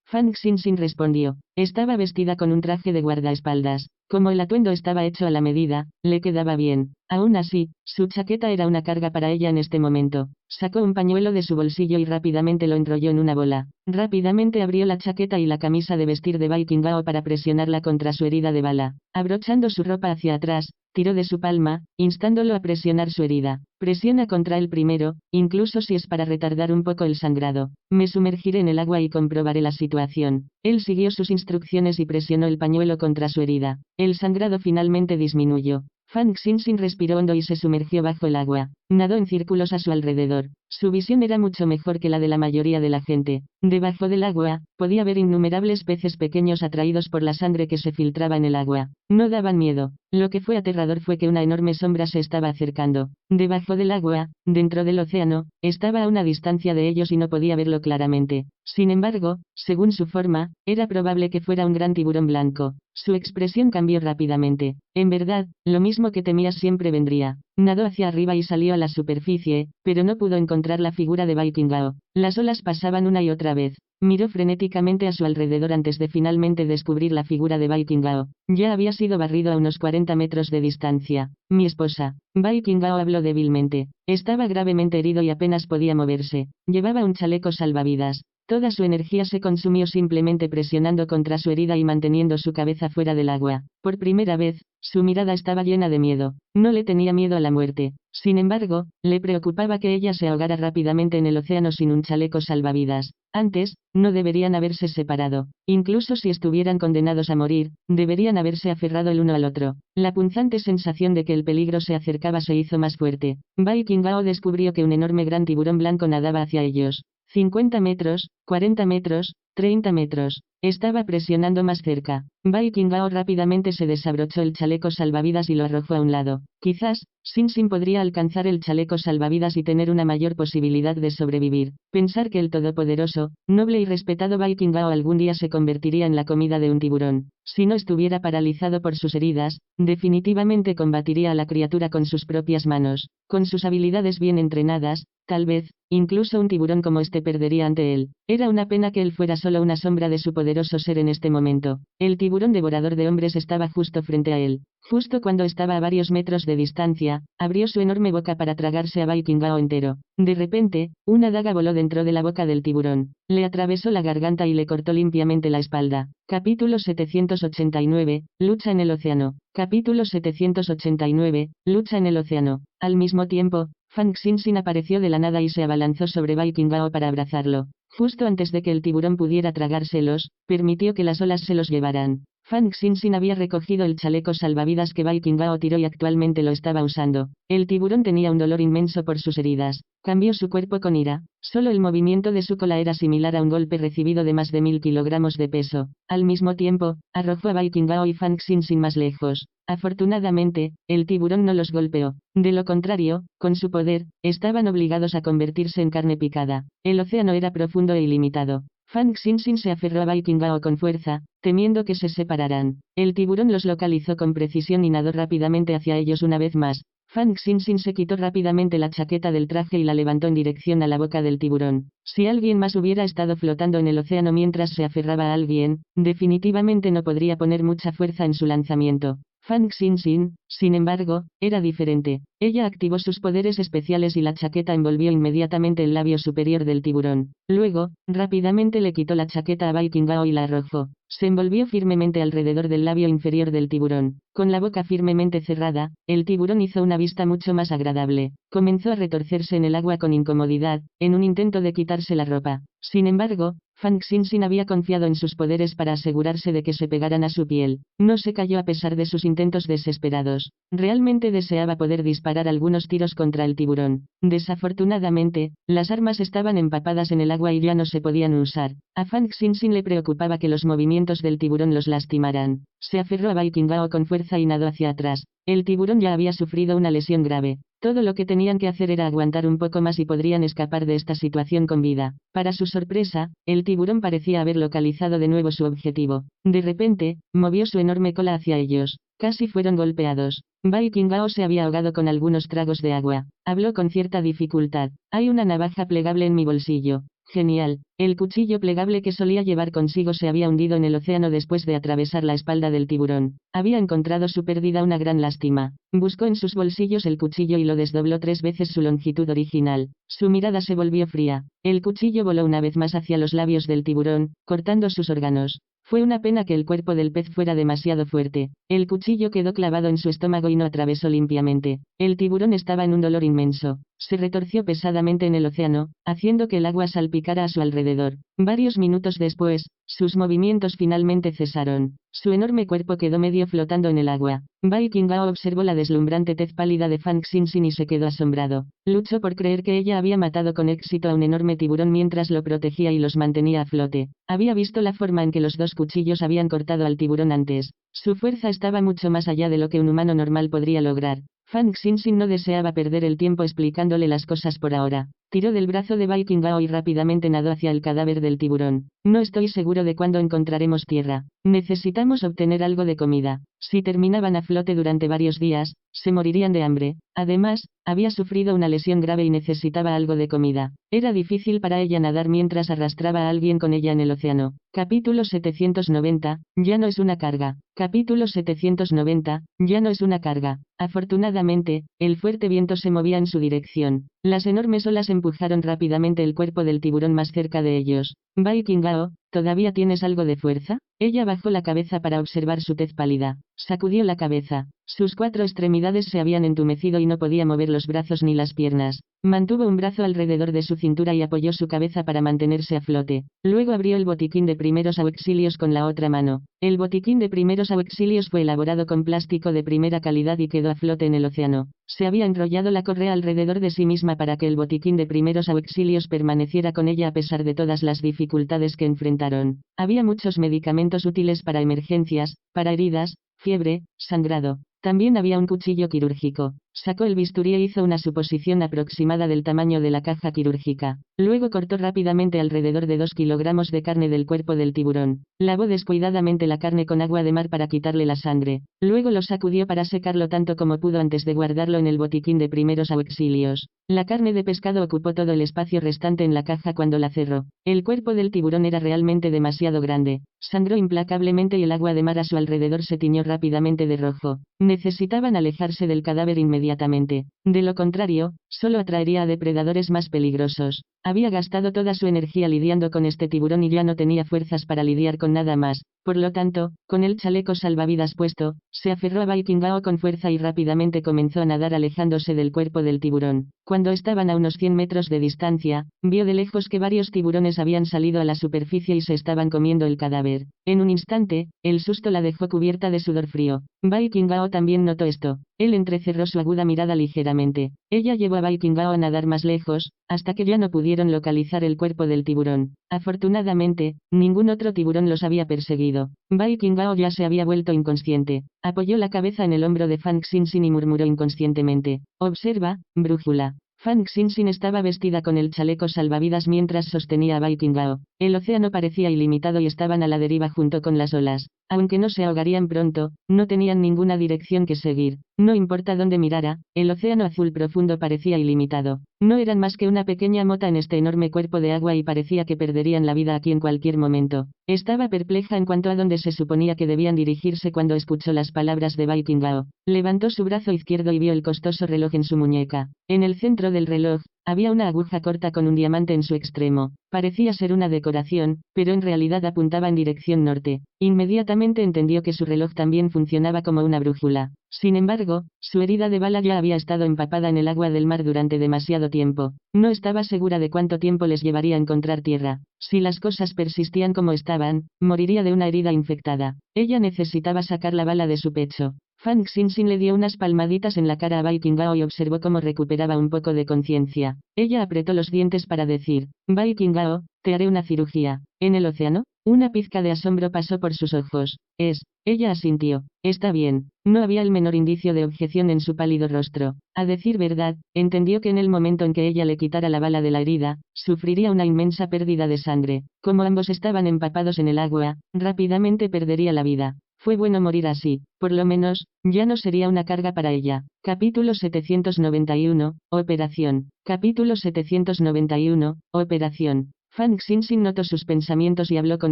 Fang Xinxin respondió. Estaba vestida con un traje de guardaespaldas. Como el atuendo estaba hecho a la medida, le quedaba bien. Aún así, su chaqueta era una carga para ella en este momento. Sacó un pañuelo de su bolsillo y rápidamente lo enrolló en una bola. Rápidamente abrió la chaqueta y la camisa de vestir de Bai Qingao para presionarla contra su herida de bala. Abrochando su ropa hacia atrás, tiró de su palma, instándolo a presionar su herida. Presiona contra él primero, incluso si es para retardar un poco el sangrado. Me sumergiré en el agua y comprobaré la situación. Él siguió sus instrucciones y presionó el pañuelo contra su herida. El sangrado finalmente disminuyó. Fang Xinxin respiró hondo y se sumergió bajo el agua. Nadó en círculos a su alrededor. Su visión era mucho mejor que la de la mayoría de la gente. Debajo del agua, podía ver innumerables peces pequeños atraídos por la sangre que se filtraba en el agua. No daban miedo. Lo que fue aterrador fue que una enorme sombra se estaba acercando. Debajo del agua, dentro del océano, estaba a una distancia de ellos y no podía verlo claramente. Sin embargo, según su forma, era probable que fuera un gran tiburón blanco. Su expresión cambió rápidamente. En verdad, lo mismo que temías siempre vendría. Nadó hacia arriba y salió a la superficie, pero no pudo encontrar la figura de Bai Qingao. Las olas pasaban una y otra vez. Miró frenéticamente a su alrededor antes de finalmente descubrir la figura de Bai Qingao. Ya había sido barrido a unos 40 metros de distancia. Mi esposa. Bai Qingao habló débilmente. Estaba gravemente herido y apenas podía moverse. Llevaba un chaleco salvavidas. Toda su energía se consumió simplemente presionando contra su herida y manteniendo su cabeza fuera del agua. Por primera vez, su mirada estaba llena de miedo. No le tenía miedo a la muerte. Sin embargo, le preocupaba que ella se ahogara rápidamente en el océano sin un chaleco salvavidas. Antes, no deberían haberse separado. Incluso si estuvieran condenados a morir, deberían haberse aferrado el uno al otro. La punzante sensación de que el peligro se acercaba se hizo más fuerte. Bai Qingao descubrió que un enorme gran tiburón blanco nadaba hacia ellos. 50 metros, 40 metros, 30 metros. Estaba presionando más cerca. Viking Gao rápidamente se desabrochó el chaleco salvavidas y lo arrojó a un lado. Quizás, Sin podría alcanzar el chaleco salvavidas y tener una mayor posibilidad de sobrevivir. Pensar que el todopoderoso, noble y respetado Viking Gao algún día se convertiría en la comida de un tiburón. Si no estuviera paralizado por sus heridas, definitivamente combatiría a la criatura con sus propias manos. Con sus habilidades bien entrenadas, tal vez, incluso un tiburón como este perdería ante él. Era una pena que él fuera solo una sombra de su poderoso ser en este momento. El tiburón devorador de hombres estaba justo frente a él. Justo cuando estaba a varios metros de distancia, abrió su enorme boca para tragarse a Viking Gao entero. De repente, una daga voló dentro de la boca del tiburón. Le atravesó la garganta y le cortó limpiamente la espalda. Capítulo 789, Lucha en el océano. Capítulo 789, Lucha en el océano. Al mismo tiempo, Fang Xinxin apareció de la nada y se abalanzó sobre Viking Gao para abrazarlo. Justo antes de que el tiburón pudiera tragárselos, permitió que las olas se los llevaran. Fang Xinxin había recogido el chaleco salvavidas que Viking Gao tiró y actualmente lo estaba usando. El tiburón tenía un dolor inmenso por sus heridas. Cambió su cuerpo con ira. Solo el movimiento de su cola era similar a un golpe recibido de más de 1000 kilogramos de peso. Al mismo tiempo, arrojó a Viking Gao y Fang Xinxin más lejos. Afortunadamente, el tiburón no los golpeó. De lo contrario, con su poder, estaban obligados a convertirse en carne picada. El océano era profundo e ilimitado. Fang Xinxin se aferró a Viking Gao con fuerza, temiendo que se separaran. El tiburón los localizó con precisión y nadó rápidamente hacia ellos una vez más. Fang Xinxin se quitó rápidamente la chaqueta del traje y la levantó en dirección a la boca del tiburón. Si alguien más hubiera estado flotando en el océano mientras se aferraba a alguien, definitivamente no podría poner mucha fuerza en su lanzamiento. Fang Xinxin, sin embargo, era diferente. Ella activó sus poderes especiales y la chaqueta envolvió inmediatamente el labio superior del tiburón. Luego, rápidamente le quitó la chaqueta a Viking Gao y la arrojó. Se envolvió firmemente alrededor del labio inferior del tiburón. Con la boca firmemente cerrada, el tiburón hizo una vista mucho más agradable. Comenzó a retorcerse en el agua con incomodidad, en un intento de quitarse la ropa. Sin embargo, Fang Xinxin había confiado en sus poderes para asegurarse de que se pegaran a su piel. No se cayó a pesar de sus intentos desesperados. Realmente deseaba poder disparar algunos tiros contra el tiburón. Desafortunadamente, las armas estaban empapadas en el agua y ya no se podían usar. A Fang Xinxin le preocupaba que los movimientos del tiburón los lastimaran. Se aferró a Viking Gao con fuerza y nadó hacia atrás. El tiburón ya había sufrido una lesión grave. Todo lo que tenían que hacer era aguantar un poco más y podrían escapar de esta situación con vida. Para su sorpresa, el tiburón parecía haber localizado de nuevo su objetivo. De repente, movió su enorme cola hacia ellos. Casi fueron golpeados. Viking Gao se había ahogado con algunos tragos de agua. Habló con cierta dificultad. Hay una navaja plegable en mi bolsillo. Genial. El cuchillo plegable que solía llevar consigo se había hundido en el océano después de atravesar la espalda del tiburón. Había encontrado su pérdida una gran lástima. Buscó en sus bolsillos el cuchillo y lo desdobló 3 veces su longitud original. Su mirada se volvió fría. El cuchillo voló una vez más hacia los labios del tiburón, cortando sus órganos. Fue una pena que el cuerpo del pez fuera demasiado fuerte. El cuchillo quedó clavado en su estómago y no atravesó limpiamente. El tiburón estaba en un dolor inmenso. Se retorció pesadamente en el océano, haciendo que el agua salpicara a su alrededor. Varios minutos después, sus movimientos finalmente cesaron. Su enorme cuerpo quedó medio flotando en el agua. Viking Gao observó la deslumbrante tez pálida de Fang Xinxin y se quedó asombrado. Luchó por creer que ella había matado con éxito a un enorme tiburón mientras lo protegía y los mantenía a flote. Había visto la forma en que los 2 cuchillos habían cortado al tiburón antes. Su fuerza estaba mucho más allá de lo que un humano normal podría lograr. Fang Xinxin no deseaba perder el tiempo explicándole las cosas por ahora. Tiró del brazo de Viking Gao y rápidamente nadó hacia el cadáver del tiburón. No estoy seguro de cuándo encontraremos tierra. Necesitamos obtener algo de comida. Si terminaban a flote durante varios días, se morirían de hambre. Además, había sufrido una lesión grave y necesitaba algo de comida. Era difícil para ella nadar mientras arrastraba a alguien con ella en el océano. Capítulo 790, ya no es una carga. Capítulo 790, ya no es una carga. Afortunadamente, el fuerte viento se movía en su dirección. Las enormes olas empujaron rápidamente el cuerpo del tiburón más cerca de ellos. Viking Gao, ¿todavía tienes algo de fuerza? Ella bajó la cabeza para observar su tez pálida. Sacudió la cabeza. Sus 4 extremidades se habían entumecido y no podía mover los brazos ni las piernas. Mantuvo un brazo alrededor de su cintura y apoyó su cabeza para mantenerse a flote. Luego abrió el botiquín de primeros auxilios con la otra mano. El botiquín de primeros auxilios fue elaborado con plástico de primera calidad y quedó a flote en el océano. Se había enrollado la correa alrededor de sí misma para que el botiquín de primeros auxilios permaneciera con ella a pesar de todas las dificultades que enfrentaron. Había muchos medicamentos útiles para emergencias, para heridas, fiebre, sangrado. También había un cuchillo quirúrgico. Sacó el bisturí e hizo una suposición aproximada del tamaño de la caja quirúrgica. Luego cortó rápidamente alrededor de 2 kilogramos de carne del cuerpo del tiburón. Lavó descuidadamente la carne con agua de mar para quitarle la sangre. Luego lo sacudió para secarlo tanto como pudo antes de guardarlo en el botiquín de primeros auxilios. La carne de pescado ocupó todo el espacio restante en la caja cuando la cerró. El cuerpo del tiburón era realmente demasiado grande. Sangró implacablemente y el agua de mar a su alrededor se tiñó rápidamente de rojo. Necesitaban alejarse del cadáver inmediatamente. De lo contrario, solo atraería a depredadores más peligrosos. Había gastado toda su energía lidiando con este tiburón y ya no tenía fuerzas para lidiar con nada más. Por lo tanto, con el chaleco salvavidas puesto, se aferró a Vikingao con fuerza y rápidamente comenzó a nadar alejándose del cuerpo del tiburón. Cuando estaban a unos 100 metros de distancia, vio de lejos que varios tiburones habían salido a la superficie y se estaban comiendo el cadáver. En un instante, el susto la dejó cubierta de sudor frío. Vikingao también notó esto. Él entrecerró su aguda mirada ligeramente. Ella llevó a Vikingao a nadar más lejos, hasta que ya no pudieron localizar el cuerpo del tiburón. Afortunadamente, ningún otro tiburón los había perseguido. Vikingao ya se había vuelto inconsciente. Apoyó la cabeza en el hombro de Fang Xinxin y murmuró inconscientemente: «Observa, brújula». Fang Xinxin estaba vestida con el chaleco salvavidas mientras sostenía a Vikingao. El océano parecía ilimitado y estaban a la deriva junto con las olas. Aunque no se ahogarían pronto, no tenían ninguna dirección que seguir. No importa dónde mirara, el océano azul profundo parecía ilimitado. No eran más que una pequeña mota en este enorme cuerpo de agua y parecía que perderían la vida aquí en cualquier momento. Estaba perpleja en cuanto a dónde se suponía que debían dirigirse cuando escuchó las palabras de Vikingao. Levantó su brazo izquierdo y vio el costoso reloj en su muñeca. En el centro del reloj, había una aguja corta con un diamante en su extremo. Parecía ser una decoración, pero en realidad apuntaba en dirección norte. Inmediatamente entendió que su reloj también funcionaba como una brújula. Sin embargo, su herida de bala ya había estado empapada en el agua del mar durante demasiado tiempo. No estaba segura de cuánto tiempo les llevaría a encontrar tierra. Si las cosas persistían como estaban, moriría de una herida infectada. Ella necesitaba sacar la bala de su pecho. Fang Xinxin le dio unas palmaditas en la cara a Vikingao y observó cómo recuperaba un poco de conciencia. Ella apretó los dientes para decir: «Vikingao, te haré una cirugía». ¿En el océano? Una pizca de asombro pasó por sus ojos. Ella asintió. Está bien. No había el menor indicio de objeción en su pálido rostro. A decir verdad, entendió que en el momento en que ella le quitara la bala de la herida, sufriría una inmensa pérdida de sangre. Como ambos estaban empapados en el agua, rápidamente perdería la vida. Fue bueno morir así, por lo menos, ya no sería una carga para ella. Capítulo 791, Operación. Capítulo 791, Operación. Fang Xinxin notó sus pensamientos y habló con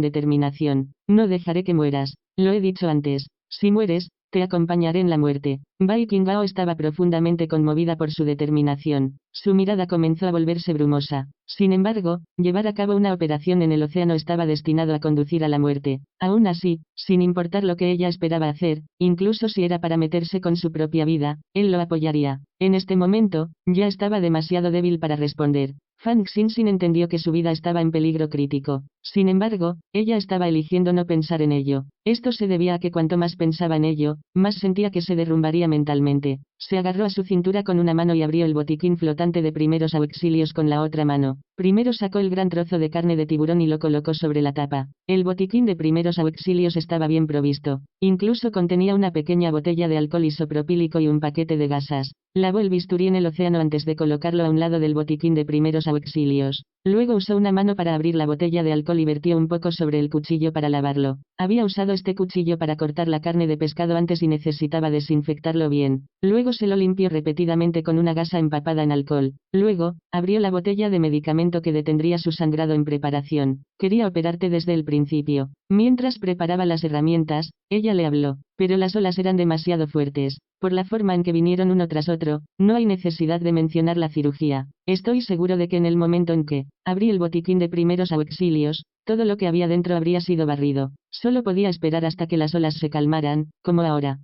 determinación. «No dejaré que mueras. Lo he dicho antes. Si mueres, te acompañaré en la muerte». Vikingao estaba profundamente conmovida por su determinación. Su mirada comenzó a volverse brumosa. Sin embargo, llevar a cabo una operación en el océano estaba destinado a conducir a la muerte. Aún así, sin importar lo que ella esperaba hacer, incluso si era para meterse con su propia vida, él lo apoyaría. En este momento, ya estaba demasiado débil para responder. Fang Xinxin entendió que su vida estaba en peligro crítico. Sin embargo, ella estaba eligiendo no pensar en ello. Esto se debía a que cuanto más pensaba en ello, más sentía que se derrumbaría mentalmente. Se agarró a su cintura con una mano y abrió el botiquín flotante de primeros auxilios con la otra mano. Primero sacó el gran trozo de carne de tiburón y lo colocó sobre la tapa. El botiquín de primeros auxilios estaba bien provisto. Incluso contenía una pequeña botella de alcohol isopropílico y un paquete de gasas. Lavó el bisturí en el océano antes de colocarlo a un lado del botiquín de primeros auxilios. Luego usó una mano para abrir la botella de alcohol y vertió un poco sobre el cuchillo para lavarlo. Había usado este cuchillo para cortar la carne de pescado antes y necesitaba desinfectarlo bien. Luego se lo limpió repetidamente con una gasa empapada en alcohol. Luego, abrió la botella de medicamento que detendría su sangrado en preparación. Quería operarte desde el principio. Mientras preparaba las herramientas, ella le habló. Pero las olas eran demasiado fuertes. Por la forma en que vinieron uno tras otro, no hay necesidad de mencionar la cirugía. Estoy seguro de que en el momento en que abrí el botiquín de primeros auxilios, todo lo que había dentro habría sido barrido. Solo podía esperar hasta que las olas se calmaran, como ahora.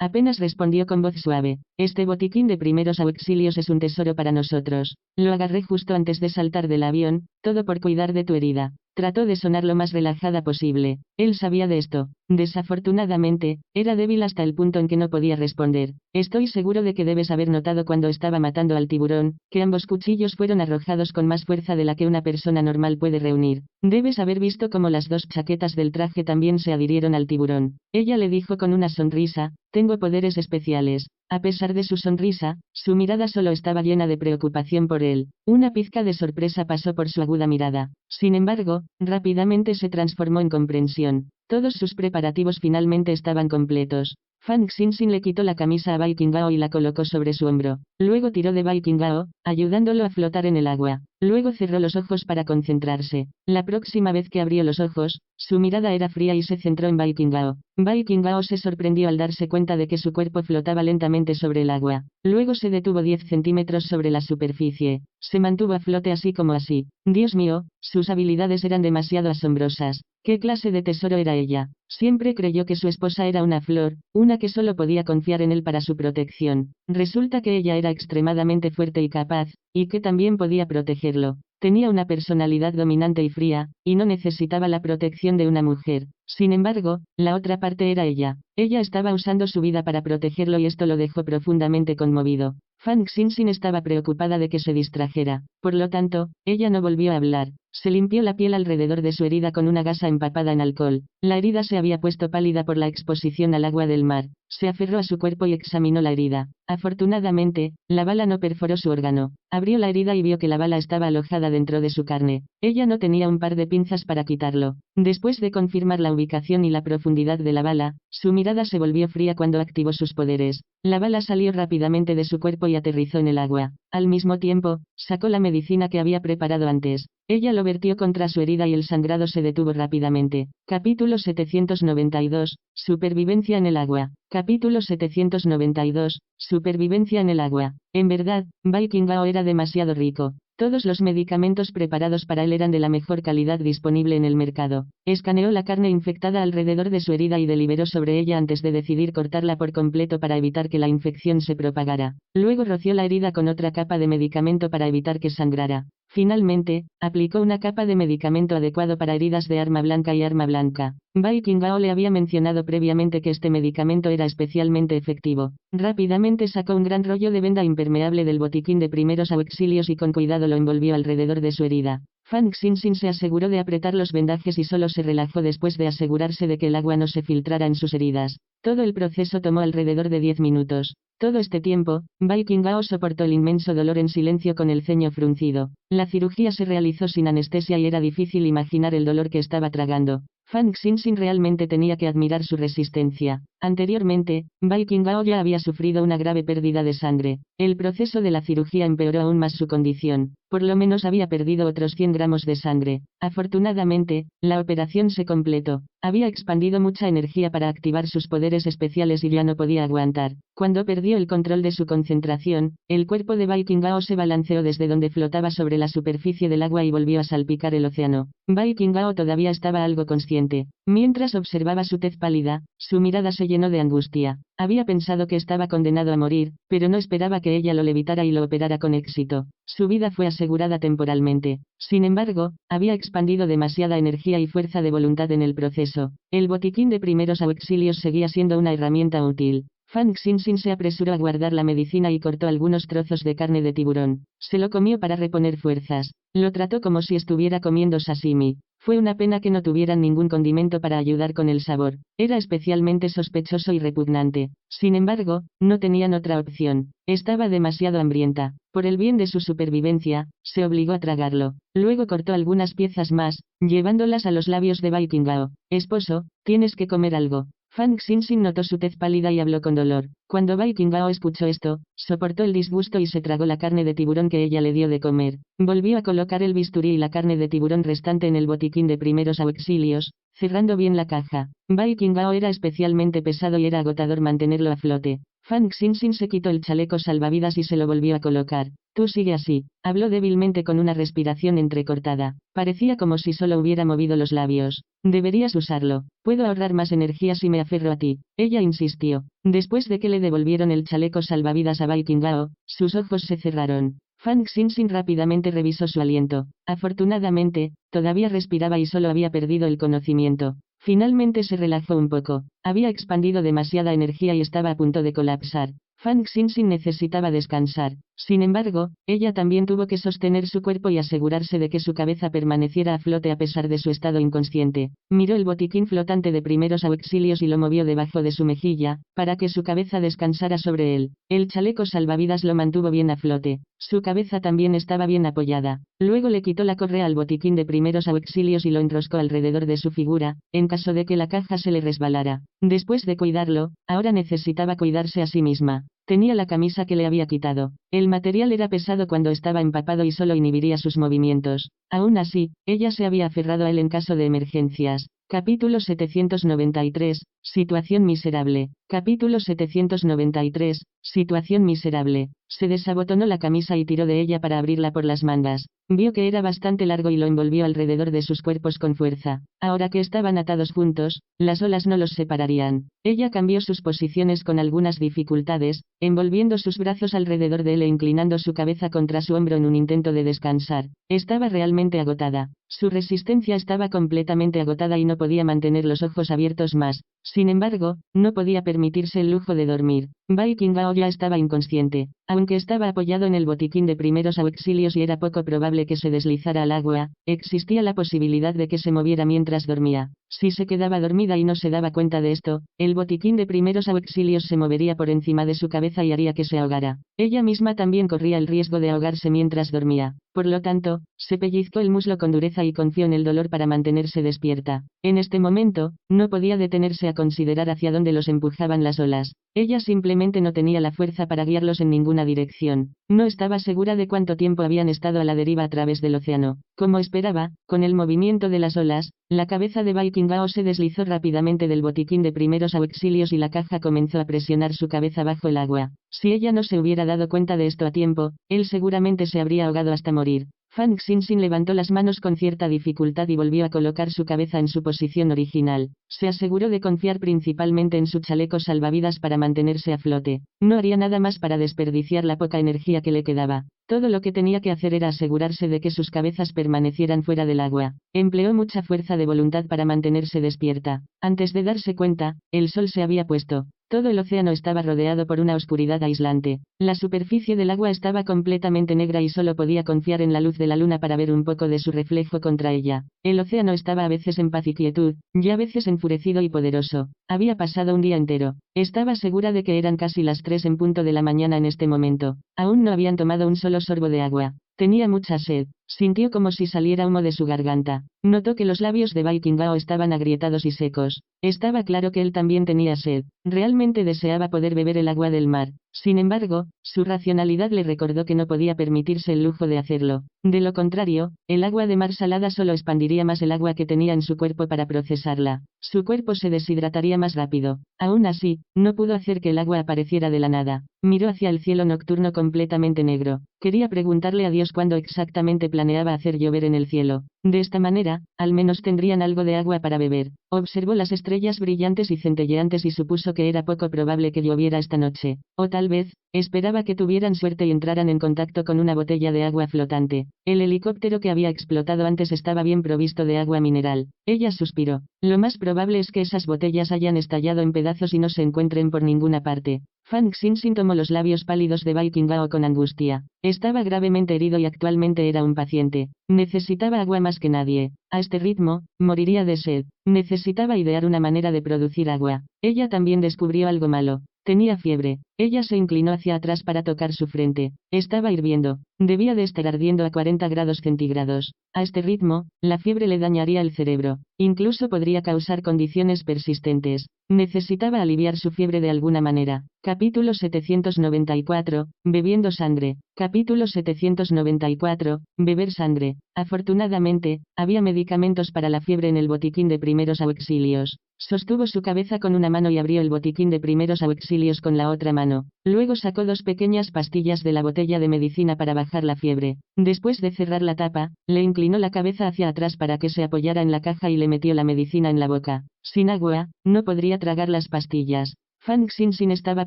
Apenas respondió con voz suave. Este botiquín de primeros auxilios es un tesoro para nosotros. Lo agarré justo antes de saltar del avión, todo por cuidar de tu herida. Trató de sonar lo más relajada posible. Él sabía de esto. Desafortunadamente, era débil hasta el punto en que no podía responder. Estoy seguro de que debes haber notado cuando estaba matando al tiburón, que ambos cuchillos fueron arrojados con más fuerza de la que una persona normal puede reunir. Debes haber visto cómo las dos chaquetas del traje también se adhirieron al tiburón. Ella le dijo con una sonrisa, tengo poderes especiales. A pesar de su sonrisa, su mirada solo estaba llena de preocupación por él. Una pizca de sorpresa pasó por su aguda mirada. Sin embargo, rápidamente se transformó en comprensión. Todos sus preparativos finalmente estaban completos. Fang Xinxin le quitó la camisa a Bai Qinghao y la colocó sobre su hombro. Luego tiró de Bai Qinghao, ayudándolo a flotar en el agua. Luego cerró los ojos para concentrarse. La próxima vez que abrió los ojos, su mirada era fría y se centró en Bai Qinghao. Bai Qinghao se sorprendió al darse cuenta de que su cuerpo flotaba lentamente sobre el agua. Luego se detuvo 10 centímetros sobre la superficie. Se mantuvo a flote así como así. Dios mío, sus habilidades eran demasiado asombrosas. ¿Qué clase de tesoro era ella? Siempre creyó que su esposa era una flor, una que solo podía confiar en él para su protección. Resulta que ella era extremadamente fuerte y capaz, y que también podía protegerlo. Tenía una personalidad dominante y fría, y no necesitaba la protección de una mujer. Sin embargo, la otra parte era ella. Ella estaba usando su vida para protegerlo y esto lo dejó profundamente conmovido. Fang Xinxin estaba preocupada de que se distrajera. Por lo tanto, ella no volvió a hablar. Se limpió la piel alrededor de su herida con una gasa empapada en alcohol. La herida se había puesto pálida por la exposición al agua del mar. Se aferró a su cuerpo y examinó la herida. Afortunadamente, la bala no perforó su órgano. Abrió la herida y vio que la bala estaba alojada dentro de su carne. Ella no tenía un par de pinzas para quitarlo. Después de confirmar la ubicación y la profundidad de la bala, su mirada se volvió fría cuando activó sus poderes. La bala salió rápidamente de su cuerpo y aterrizó en el agua. Al mismo tiempo, sacó la medicina que había preparado antes. Ella lo vertió contra su herida y el sangrado se detuvo rápidamente. Capítulo 792. Supervivencia en el agua. Capítulo 792. Supervivencia en el agua. En verdad, Bai Qinghao era demasiado rico. Todos los medicamentos preparados para él eran de la mejor calidad disponible en el mercado. Escaneó la carne infectada alrededor de su herida y deliberó sobre ella antes de decidir cortarla por completo para evitar que la infección se propagara. Luego roció la herida con otra capa de medicamento para evitar que sangrara. Finalmente, aplicó una capa de medicamento adecuado para heridas de arma blanca y arma blanca. Bai Qinghao le había mencionado previamente que este medicamento era especialmente efectivo. Rápidamente sacó un gran rollo de venda impermeable del botiquín de primeros auxilios y con cuidado lo envolvió alrededor de su herida. Fang Xinxin se aseguró de apretar los vendajes y solo se relajó después de asegurarse de que el agua no se filtrara en sus heridas. Todo el proceso tomó alrededor de 10 minutos. Todo este tiempo, Bai Qinghao soportó el inmenso dolor en silencio con el ceño fruncido. La cirugía se realizó sin anestesia y era difícil imaginar el dolor que estaba tragando. Fang Xinxin realmente tenía que admirar su resistencia. Anteriormente, Bai Qinghao ya había sufrido una grave pérdida de sangre. El proceso de la cirugía empeoró aún más su condición. Por lo menos había perdido otros 100 gramos de sangre. Afortunadamente, la operación se completó. Había expandido mucha energía para activar sus poderes especiales y ya no podía aguantar. Cuando perdió el control de su concentración, el cuerpo de Bai Qinghao se balanceó desde donde flotaba sobre la superficie del agua y volvió a salpicar el océano. Bai Qinghao todavía estaba algo consciente. Mientras observaba su tez pálida, su mirada se llenó de angustia. Había pensado que estaba condenado a morir, pero no esperaba que ella lo levitara y lo operara con éxito. Su vida fue asegurada temporalmente. Sin embargo, había expandido demasiada energía y fuerza de voluntad en el proceso. El botiquín de primeros auxilios seguía siendo una herramienta útil. Fang Xinxin se apresuró a guardar la medicina y cortó algunos trozos de carne de tiburón. Se lo comió para reponer fuerzas. Lo trató como si estuviera comiendo sashimi. Fue una pena que no tuvieran ningún condimento para ayudar con el sabor. Era especialmente sospechoso y repugnante. Sin embargo, no tenían otra opción. Estaba demasiado hambrienta. Por el bien de su supervivencia, se obligó a tragarlo. Luego cortó algunas piezas más, llevándolas a los labios de Bai Qinghao. Esposo, tienes que comer algo. Fang Xinxin notó su tez pálida y habló con dolor. Cuando Bai Qinghao escuchó esto, soportó el disgusto y se tragó la carne de tiburón que ella le dio de comer. Volvió a colocar el bisturí y la carne de tiburón restante en el botiquín de primeros auxilios, cerrando bien la caja. Bai Qinghao era especialmente pesado y era agotador mantenerlo a flote. Fang Xinxin se quitó el chaleco salvavidas y se lo volvió a colocar. Tú sigue así, habló débilmente con una respiración entrecortada. Parecía como si solo hubiera movido los labios. Deberías usarlo. Puedo ahorrar más energía si me aferro a ti. Ella insistió. Después de que le devolvieron el chaleco salvavidas a Bai Qinghao, sus ojos se cerraron. Fang Xinxin rápidamente revisó su aliento. Afortunadamente, todavía respiraba y solo había perdido el conocimiento. Finalmente se relajó un poco. Había expandido demasiada energía y estaba a punto de colapsar. Fang Xinxin necesitaba descansar. Sin embargo, ella también tuvo que sostener su cuerpo y asegurarse de que su cabeza permaneciera a flote a pesar de su estado inconsciente. Miró el botiquín flotante de primeros auxilios y lo movió debajo de su mejilla, para que su cabeza descansara sobre él. El chaleco salvavidas lo mantuvo bien a flote. Su cabeza también estaba bien apoyada. Luego le quitó la correa al botiquín de primeros auxilios y lo enroscó alrededor de su figura, en caso de que la caja se le resbalara. Después de cuidarlo, ahora necesitaba cuidarse a sí misma. Tenía la camisa que le había quitado. El material era pesado cuando estaba empapado y solo inhibiría sus movimientos. Aún así, ella se había aferrado a él en caso de emergencias. Capítulo 793, Situación miserable. Capítulo 793, Situación miserable. Se desabotonó la camisa y tiró de ella para abrirla por las mangas. Vio que era bastante largo y lo envolvió alrededor de sus cuerpos con fuerza. Ahora que estaban atados juntos, las olas no los separarían. Ella cambió sus posiciones con algunas dificultades, envolviendo sus brazos alrededor de él e inclinando su cabeza contra su hombro en un intento de descansar. Estaba realmente agotada. Su resistencia estaba completamente agotada y no podía mantener los ojos abiertos más. Sin embargo, no podía permitirse el lujo de dormir. Bai Qinghao ya estaba inconsciente. Aunque estaba apoyado en el botiquín de primeros auxilios y era poco probable que se deslizara al agua, existía la posibilidad de que se moviera mientras dormía. Si se quedaba dormida y no se daba cuenta de esto, el botiquín de primeros auxilios se movería por encima de su cabeza y haría que se ahogara. Ella misma también corría el riesgo de ahogarse mientras dormía. Por lo tanto, se pellizcó el muslo con dureza y confió en el dolor para mantenerse despierta. En este momento, no podía detenerse a considerar hacia dónde los empujaban las olas. Ella simplemente no tenía la fuerza para guiarlos en ninguna dirección. No estaba segura de cuánto tiempo habían estado a la deriva a través del océano. Como esperaba, con el movimiento de las olas, la cabeza de Bai Qinghao se deslizó rápidamente del botiquín de primeros auxilios y la caja comenzó a presionar su cabeza bajo el agua. Si ella no se hubiera dado cuenta de esto a tiempo, él seguramente se habría ahogado hasta morir. Fang Xinxin levantó las manos con cierta dificultad y volvió a colocar su cabeza en su posición original. Se aseguró de confiar principalmente en su chaleco salvavidas para mantenerse a flote. No haría nada más para desperdiciar la poca energía que le quedaba. Todo lo que tenía que hacer era asegurarse de que sus cabezas permanecieran fuera del agua. Empleó mucha fuerza de voluntad para mantenerse despierta. Antes de darse cuenta, el sol se había puesto. Todo el océano estaba rodeado por una oscuridad aislante. La superficie del agua estaba completamente negra y solo podía confiar en la luz de la luna para ver un poco de su reflejo contra ella. El océano estaba a veces en paz y quietud, y a veces enfurecido y poderoso. Había pasado un día entero. Estaba segura de que eran casi las 3 en punto de la mañana en este momento. Aún no habían tomado un solo sorbo de agua. Tenía mucha sed. Sintió como si saliera humo de su garganta. Notó que los labios de Bai Qinghao estaban agrietados y secos. Estaba claro que él también tenía sed. Realmente deseaba poder beber el agua del mar. Sin embargo, su racionalidad le recordó que no podía permitirse el lujo de hacerlo. De lo contrario, el agua de mar salada solo expandiría más el agua que tenía en su cuerpo para procesarla. Su cuerpo se deshidrataría más rápido. Aún así, no pudo hacer que el agua apareciera de la nada. Miró hacia el cielo nocturno completamente negro. Quería preguntarle a Dios cuándo exactamente planeaba hacer llover en el cielo. De esta manera, al menos tendrían algo de agua para beber. Observó las estrellas brillantes y centelleantes y supuso que era poco probable que lloviera esta noche. O tal vez, esperaba que tuvieran suerte y entraran en contacto con una botella de agua flotante. El helicóptero que había explotado antes estaba bien provisto de agua mineral. Ella suspiró. Lo más probable es que esas botellas hayan estallado en pedazos y no se encuentren por ninguna parte. Fang Xinxin tomó los labios pálidos de Bai Qinghao con angustia. Estaba gravemente herido y actualmente era un paciente. Necesitaba agua más que nadie. A este ritmo, moriría de sed. Necesitaba idear una manera de producir agua. Ella también descubrió algo malo. Tenía fiebre. Ella se inclinó hacia atrás para tocar su frente. Estaba hirviendo. Debía de estar ardiendo a 40 grados centígrados. A este ritmo, la fiebre le dañaría el cerebro. Incluso podría causar condiciones persistentes. Necesitaba aliviar su fiebre de alguna manera. Capítulo 794, Bebiendo sangre. Capítulo 794, Beber sangre. Afortunadamente, había medicamentos para la fiebre en el botiquín de primeros auxilios. Sostuvo su cabeza con una mano y abrió el botiquín de primeros auxilios con la otra mano. mano. Luego sacó 2 pequeñas pastillas de la botella de medicina para bajar la fiebre. Después de cerrar la tapa, le inclinó la cabeza hacia atrás para que se apoyara en la caja y le metió la medicina en la boca. Sin agua, no podría tragar las pastillas. Fang Xinxin estaba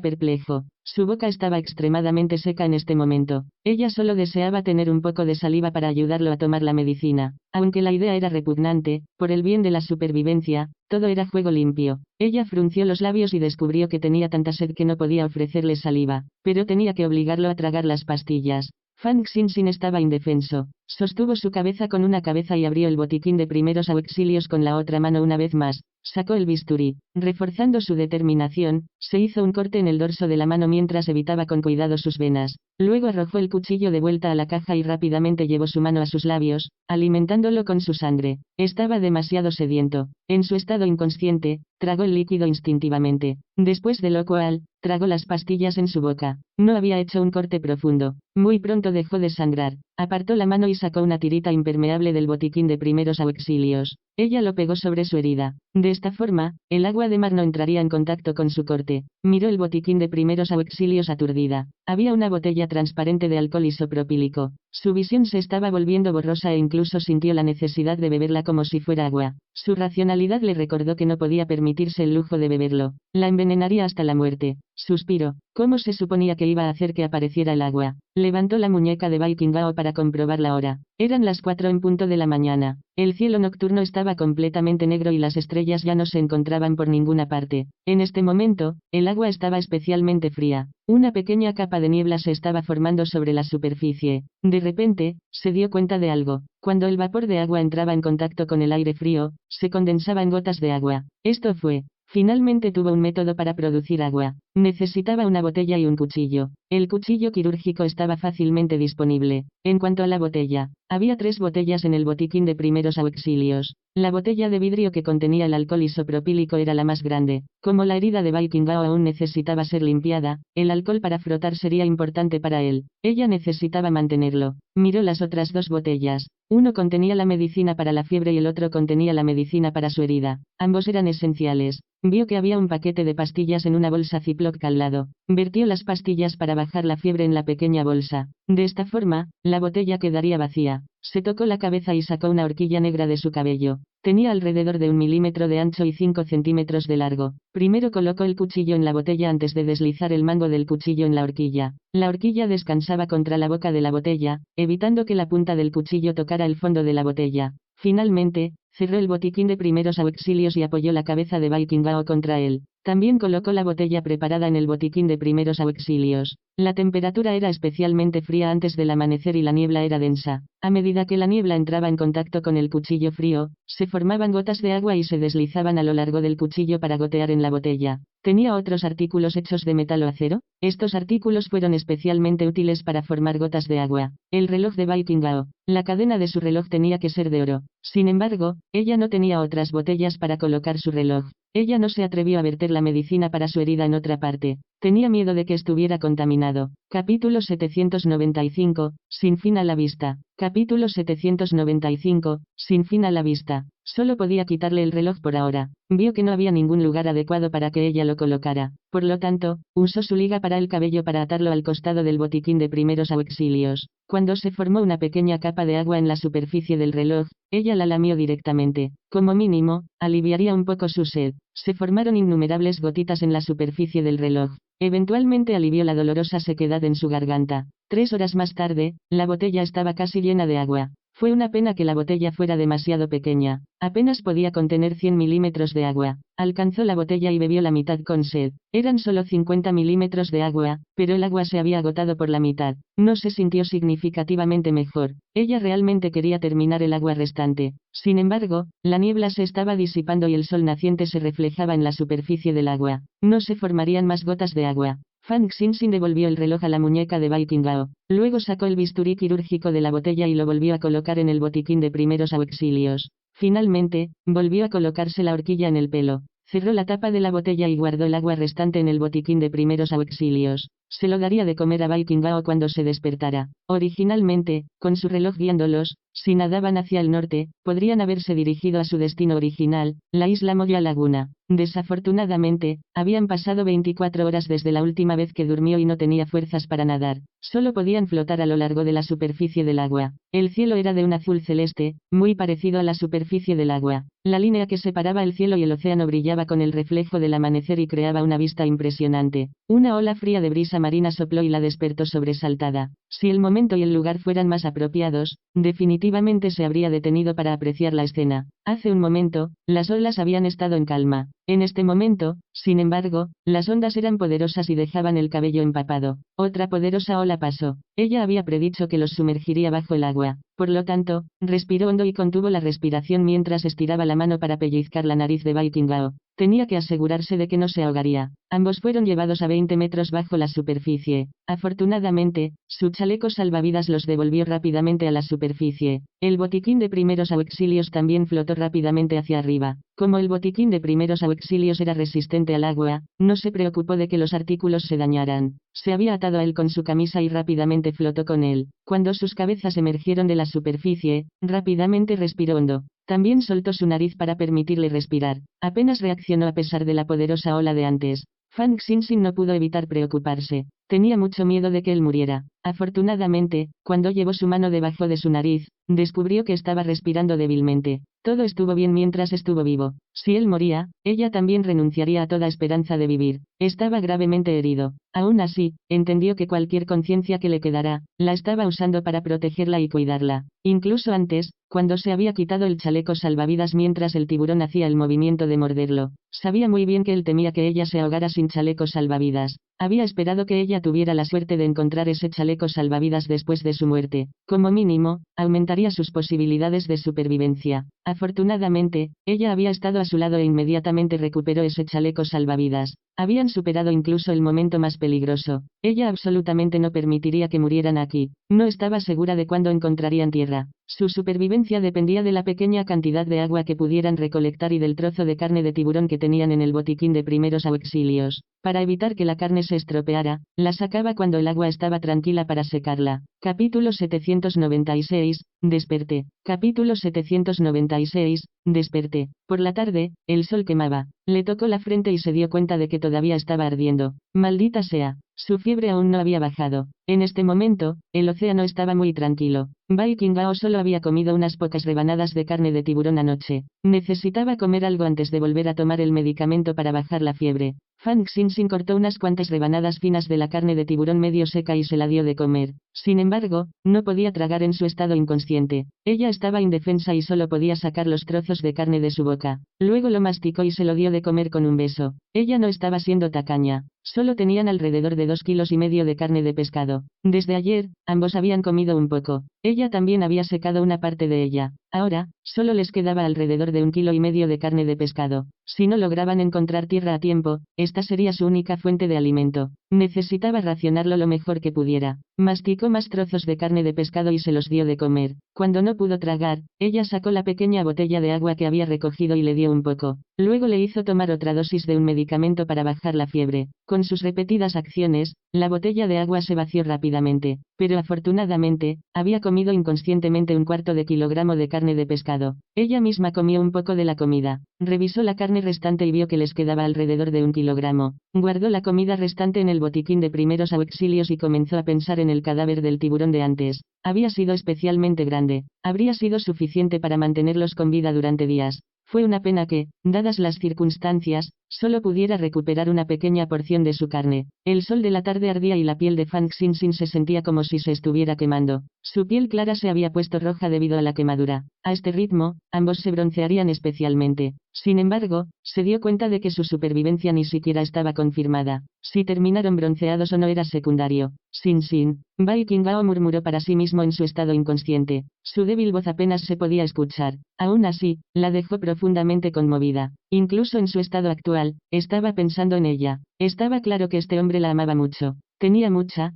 perplejo. Su boca estaba extremadamente seca en este momento. Ella solo deseaba tener un poco de saliva para ayudarlo a tomar la medicina. Aunque la idea era repugnante, por el bien de la supervivencia, todo era juego limpio. Ella frunció los labios y descubrió que tenía tanta sed que no podía ofrecerle saliva, pero tenía que obligarlo a tragar las pastillas. Fang Xinxin estaba indefenso. Sostuvo su cabeza con una cabeza y abrió el botiquín de primeros auxilios con la otra mano una vez más. Sacó el bisturí. Reforzando su determinación, se hizo un corte en el dorso de la mano mientras evitaba con cuidado sus venas. Luego arrojó el cuchillo de vuelta a la caja y rápidamente llevó su mano a sus labios, alimentándolo con su sangre. Estaba demasiado sediento. En su estado inconsciente, tragó el líquido instintivamente. Después de lo cual, tragó las pastillas en su boca. No había hecho un corte profundo. Muy pronto dejó de sangrar. Apartó la mano y sacó una tirita impermeable del botiquín de primeros auxilios. Ella lo pegó sobre su herida. De esta forma, el agua de mar no entraría en contacto con su corte. Miró el botiquín de primeros auxilios aturdida. Había una botella transparente de alcohol isopropílico. Su visión se estaba volviendo borrosa e incluso sintió la necesidad de beberla como si fuera agua. Su racionalidad le recordó que no podía permitirse el lujo de beberlo. La envenenaría hasta la muerte. Suspiró. ¿Cómo se suponía que iba a hacer que apareciera el agua? Levantó la muñeca de Baikingao para comprobar la hora. Eran las 4 en punto de la mañana. El cielo nocturno estaba completamente negro y las estrellas ya no se encontraban por ninguna parte. En este momento, el agua estaba especialmente fría. Una pequeña capa de niebla se estaba formando sobre la superficie. De repente, se dio cuenta de algo. Cuando el vapor de agua entraba en contacto con el aire frío, se condensaba en gotas de agua. Esto fue. Finalmente tuvo un método para producir agua. Necesitaba una botella y un cuchillo. El cuchillo quirúrgico estaba fácilmente disponible. En cuanto a la botella, había 3 botellas en el botiquín de primeros auxilios. La botella de vidrio que contenía el alcohol isopropílico era la más grande. Como la herida de Baikingao aún necesitaba ser limpiada, el alcohol para frotar sería importante para él. Ella necesitaba mantenerlo. Miró las otras 2 botellas. Uno contenía la medicina para la fiebre y el otro contenía la medicina para su herida. Ambos eran esenciales. Vio que había un paquete de pastillas en una bolsa Ziploc al lado. Vertió las pastillas para bajar la fiebre en la pequeña bolsa. De esta forma, la botella quedaría vacía. Se tocó la cabeza y sacó una horquilla negra de su cabello. Tenía alrededor de 1 milímetro de ancho y 5 centímetros de largo. Primero colocó el cuchillo en la botella antes de deslizar el mango del cuchillo en la horquilla. La horquilla descansaba contra la boca de la botella, evitando que la punta del cuchillo tocara el fondo de la botella. Finalmente, cerró el botiquín de primeros auxilios y apoyó la cabeza de Baikingao contra él. También colocó la botella preparada en el botiquín de primeros auxilios. La temperatura era especialmente fría antes del amanecer y la niebla era densa. A medida que la niebla entraba en contacto con el cuchillo frío, se formaban gotas de agua y se deslizaban a lo largo del cuchillo para gotear en la botella. ¿Tenía otros artículos hechos de metal o acero? Estos artículos fueron especialmente útiles para formar gotas de agua. El reloj de Baikingao. La cadena de su reloj tenía que ser de oro. Sin embargo, ella no tenía otras botellas para colocar su reloj. Ella no se atrevió a verter la medicina para su herida en otra parte. Tenía miedo de que estuviera contaminado. Capítulo 795, sin fin a la vista. Capítulo 795, sin fin a la vista. Solo podía quitarle el reloj por ahora. Vio que no había ningún lugar adecuado para que ella lo colocara. Por lo tanto, usó su liga para el cabello para atarlo al costado del botiquín de primeros auxilios. Cuando se formó una pequeña capa de agua en la superficie del reloj, ella la lamió directamente. Como mínimo, aliviaría un poco su sed. Se formaron innumerables gotitas en la superficie del reloj. Eventualmente alivió la dolorosa sequedad en su garganta. 3 horas más tarde, la botella estaba casi llena de agua. Fue una pena que la botella fuera demasiado pequeña. Apenas podía contener 100 milímetros de agua. Alcanzó la botella y bebió la mitad con sed. Eran solo 50 milímetros de agua, pero el agua se había agotado por la mitad. No se sintió significativamente mejor. Ella realmente quería terminar el agua restante. Sin embargo, la niebla se estaba disipando y el sol naciente se reflejaba en la superficie del agua. No se formarían más gotas de agua. Fang Xinxin devolvió el reloj a la muñeca de Baikingao. Luego sacó el bisturí quirúrgico de la botella y lo volvió a colocar en el botiquín de primeros auxilios. Finalmente, volvió a colocarse la horquilla en el pelo. Cerró la tapa de la botella y guardó el agua restante en el botiquín de primeros auxilios. Se lo daría de comer a Viking Gao cuando se despertara. Originalmente, con su reloj guiándolos, si nadaban hacia el norte, podrían haberse dirigido a su destino original, la isla Moya Laguna. Desafortunadamente, habían pasado 24 horas desde la última vez que durmió y no tenía fuerzas para nadar. Solo podían flotar a lo largo de la superficie del agua. El cielo era de un azul celeste, muy parecido a la superficie del agua. La línea que separaba el cielo y el océano brillaba con el reflejo del amanecer y creaba una vista impresionante. Una ola fría de brisa marina sopló y la despertó sobresaltada. Si el momento y el lugar fueran más apropiados, definitivamente se habría detenido para apreciar la escena. Hace un momento, las olas habían estado en calma. En este momento, sin embargo, las ondas eran poderosas y dejaban el cabello empapado. Otra poderosa ola pasó. Ella había predicho que los sumergiría bajo el agua. Por lo tanto, respiró hondo y contuvo la respiración mientras estiraba la mano para pellizcar la nariz de Viking Gao. Tenía que asegurarse de que no se ahogaría. Ambos fueron llevados a 20 metros bajo la superficie. Afortunadamente, su chaleco salvavidas los devolvió rápidamente a la superficie. El botiquín de primeros auxilios también flotó rápidamente hacia arriba. Como el botiquín de primeros auxilios era resistente al agua, no se preocupó de que los artículos se dañaran. Se había atado a él con su camisa y rápidamente flotó con él. Cuando sus cabezas emergieron de la superficie, rápidamente respiró hondo. También soltó su nariz para permitirle respirar. Apenas reaccionó a pesar de la poderosa ola de antes. Fang Xinxin no pudo evitar preocuparse. Tenía mucho miedo de que él muriera. Afortunadamente, cuando llevó su mano debajo de su nariz, descubrió que estaba respirando débilmente. Todo estuvo bien mientras estuvo vivo. Si él moría, ella también renunciaría a toda esperanza de vivir. Estaba gravemente herido. Aún así, entendió que cualquier conciencia que le quedara, la estaba usando para protegerla y cuidarla. Incluso antes, cuando se había quitado el chaleco salvavidas mientras el tiburón hacía el movimiento de morderlo. Sabía muy bien que él temía que ella se ahogara sin chaleco salvavidas. Había esperado que ella tuviera la suerte de encontrar ese chaleco salvavidas después de su muerte. Como mínimo, aumentaría sus posibilidades de supervivencia. Afortunadamente, ella había estado a su lado e inmediatamente recuperó ese chaleco salvavidas. Habían superado incluso el momento más peligroso. Ella absolutamente no permitiría que murieran aquí. No estaba segura de cuándo encontrarían tierra. Su supervivencia dependía de la pequeña cantidad de agua que pudieran recolectar y del trozo de carne de tiburón que tenían en el botiquín de primeros auxilios. Para evitar que la carne se estropeara, la sacaba cuando el agua estaba tranquila para secarla. Capítulo 796, Desperté. Capítulo 796, Desperté. Por la tarde, el sol quemaba. Le tocó la frente y se dio cuenta de que todavía estaba ardiendo. Maldita sea. Su fiebre aún no había bajado. En este momento, el océano estaba muy tranquilo. Viking Gao solo había comido unas pocas rebanadas de carne de tiburón anoche. Necesitaba comer algo antes de volver a tomar el medicamento para bajar la fiebre. Fang Xinxin cortó unas cuantas rebanadas finas de la carne de tiburón medio seca y se la dio de comer. Sin embargo, no podía tragar en su estado inconsciente. Ella estaba indefensa y solo podía sacar los trozos de carne de su boca. Luego lo masticó y se lo dio de comer con un beso. Ella no estaba siendo tacaña. Solo tenían alrededor de 2,5 kilos de carne de pescado. Desde ayer, ambos habían comido un poco. Ella también había secado una parte de ella. Ahora, solo les quedaba alrededor de 1,5 kilos de carne de pescado. Si no lograban encontrar tierra a tiempo, esta sería su única fuente de alimento. Necesitaba racionarlo lo mejor que pudiera. Masticó más trozos de carne de pescado y se los dio de comer. Cuando no pudo tragar, ella sacó la pequeña botella de agua que había recogido y le dio un poco. Luego le hizo tomar otra dosis de un medicamento para bajar la fiebre. Con sus repetidas acciones, la botella de agua se vació rápidamente. Pero afortunadamente, había comido inconscientemente 1/4 kilogramo de carne de pescado. Ella misma comió un poco de la comida. Revisó la carne restante y vio que les quedaba alrededor de 1 kilogramo. Guardó la comida restante en el botiquín de primeros auxilios y comenzó a pensar en el cadáver del tiburón de antes. Había sido especialmente grande. Habría sido suficiente para mantenerlos con vida durante días. Fue una pena que, dadas las circunstancias, solo pudiera recuperar una pequeña porción de su carne. El sol de la tarde ardía y la piel de Fang Xinxin se sentía como si se estuviera quemando. Su piel clara se había puesto roja debido a la quemadura. A este ritmo, ambos se broncearían especialmente. Sin embargo, se dio cuenta de que su supervivencia ni siquiera estaba confirmada. Si terminaron bronceados o no era secundario. Xinxin. Viking Gao murmuró para sí mismo en su estado inconsciente. Su débil voz apenas se podía escuchar. Aún así, la dejó profundamente conmovida. Incluso en su estado actual, estaba pensando en ella. Estaba claro que este hombre la amaba mucho. Tenía mucha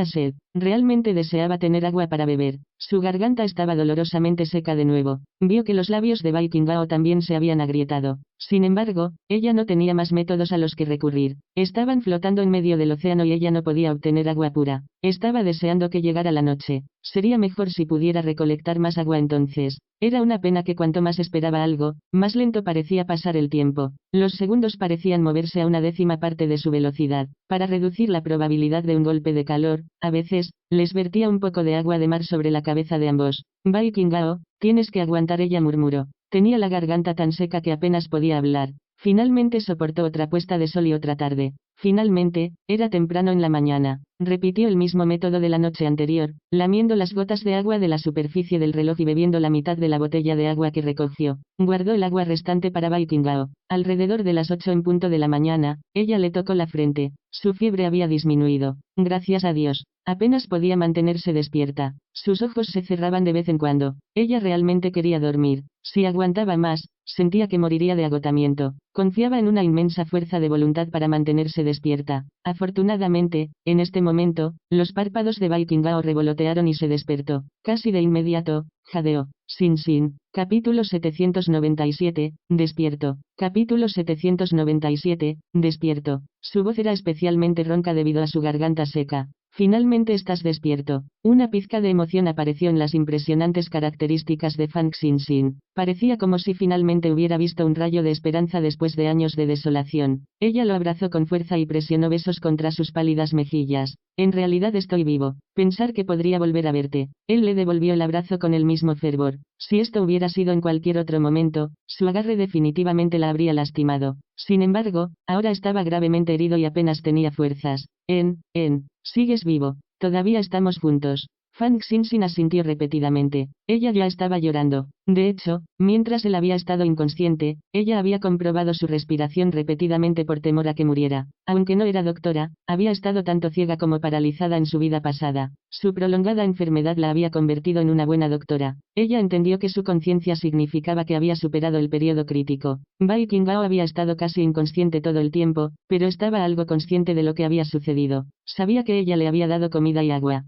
sed. Realmente deseaba tener agua para beber. Su garganta estaba dolorosamente seca de nuevo. Vio que los labios de Bai Qingdao también se habían agrietado. Sin embargo, ella no tenía más métodos a los que recurrir. Estaban flotando en medio del océano y ella no podía obtener agua pura. Estaba deseando que llegara la noche. Sería mejor si pudiera recolectar más agua entonces. Era una pena que cuanto más esperaba algo, más lento parecía pasar el tiempo. Los segundos parecían moverse a una décima parte de su velocidad. Para reducir la probabilidad de un golpe de calor, a veces, les vertía un poco de agua de mar sobre la cabeza de ambos. Bai Qingdao, tienes que aguantar, ella murmuró. Tenía la garganta tan seca que apenas podía hablar. Finalmente soportó otra puesta de sol y otra tarde. Finalmente, era temprano en la mañana. Repitió el mismo método de la noche anterior, lamiendo las gotas de agua de la superficie del reloj y bebiendo la mitad de la botella de agua que recogió. Guardó el agua restante para Bai Qingdao. Alrededor de las 8 en punto de la mañana, ella le tocó la frente. Su fiebre había disminuido. Gracias a Dios. Apenas podía mantenerse despierta. Sus ojos se cerraban de vez en cuando. Ella realmente quería dormir. Si aguantaba más, sentía que moriría de agotamiento. Confiaba en una inmensa fuerza de voluntad para mantenerse despierta. Afortunadamente, en este momento, los párpados de Bai Qingdao revolotearon y se despertó. Casi de inmediato, jadeó. Sin. Capítulo 797, despierto. Capítulo 797, despierto. Su voz era especialmente ronca debido a su garganta seca. Finalmente estás despierto. Una pizca de emoción apareció en las impresionantes características de Fang Xinxin. Parecía como si finalmente hubiera visto un rayo de esperanza después de años de desolación. Ella lo abrazó con fuerza y presionó besos contra sus pálidas mejillas. En realidad estoy vivo. Pensar que podría volver a verte. Él le devolvió el abrazo con el mismo fervor. Si esto hubiera sido en cualquier otro momento, su agarre definitivamente la habría lastimado. Sin embargo, ahora estaba gravemente herido y apenas tenía fuerzas. Sigues vivo. Todavía estamos juntos. Fang Xinxin asintió repetidamente. Ella ya estaba llorando. De hecho, mientras él había estado inconsciente, ella había comprobado su respiración repetidamente por temor a que muriera. Aunque no era doctora, había estado tanto ciega como paralizada en su vida pasada. Su prolongada enfermedad la había convertido en una buena doctora. Ella entendió que su conciencia significaba que había superado el periodo crítico. Bai Qingdao había estado casi inconsciente todo el tiempo, pero estaba algo consciente de lo que había sucedido. Sabía que ella le había dado comida y agua.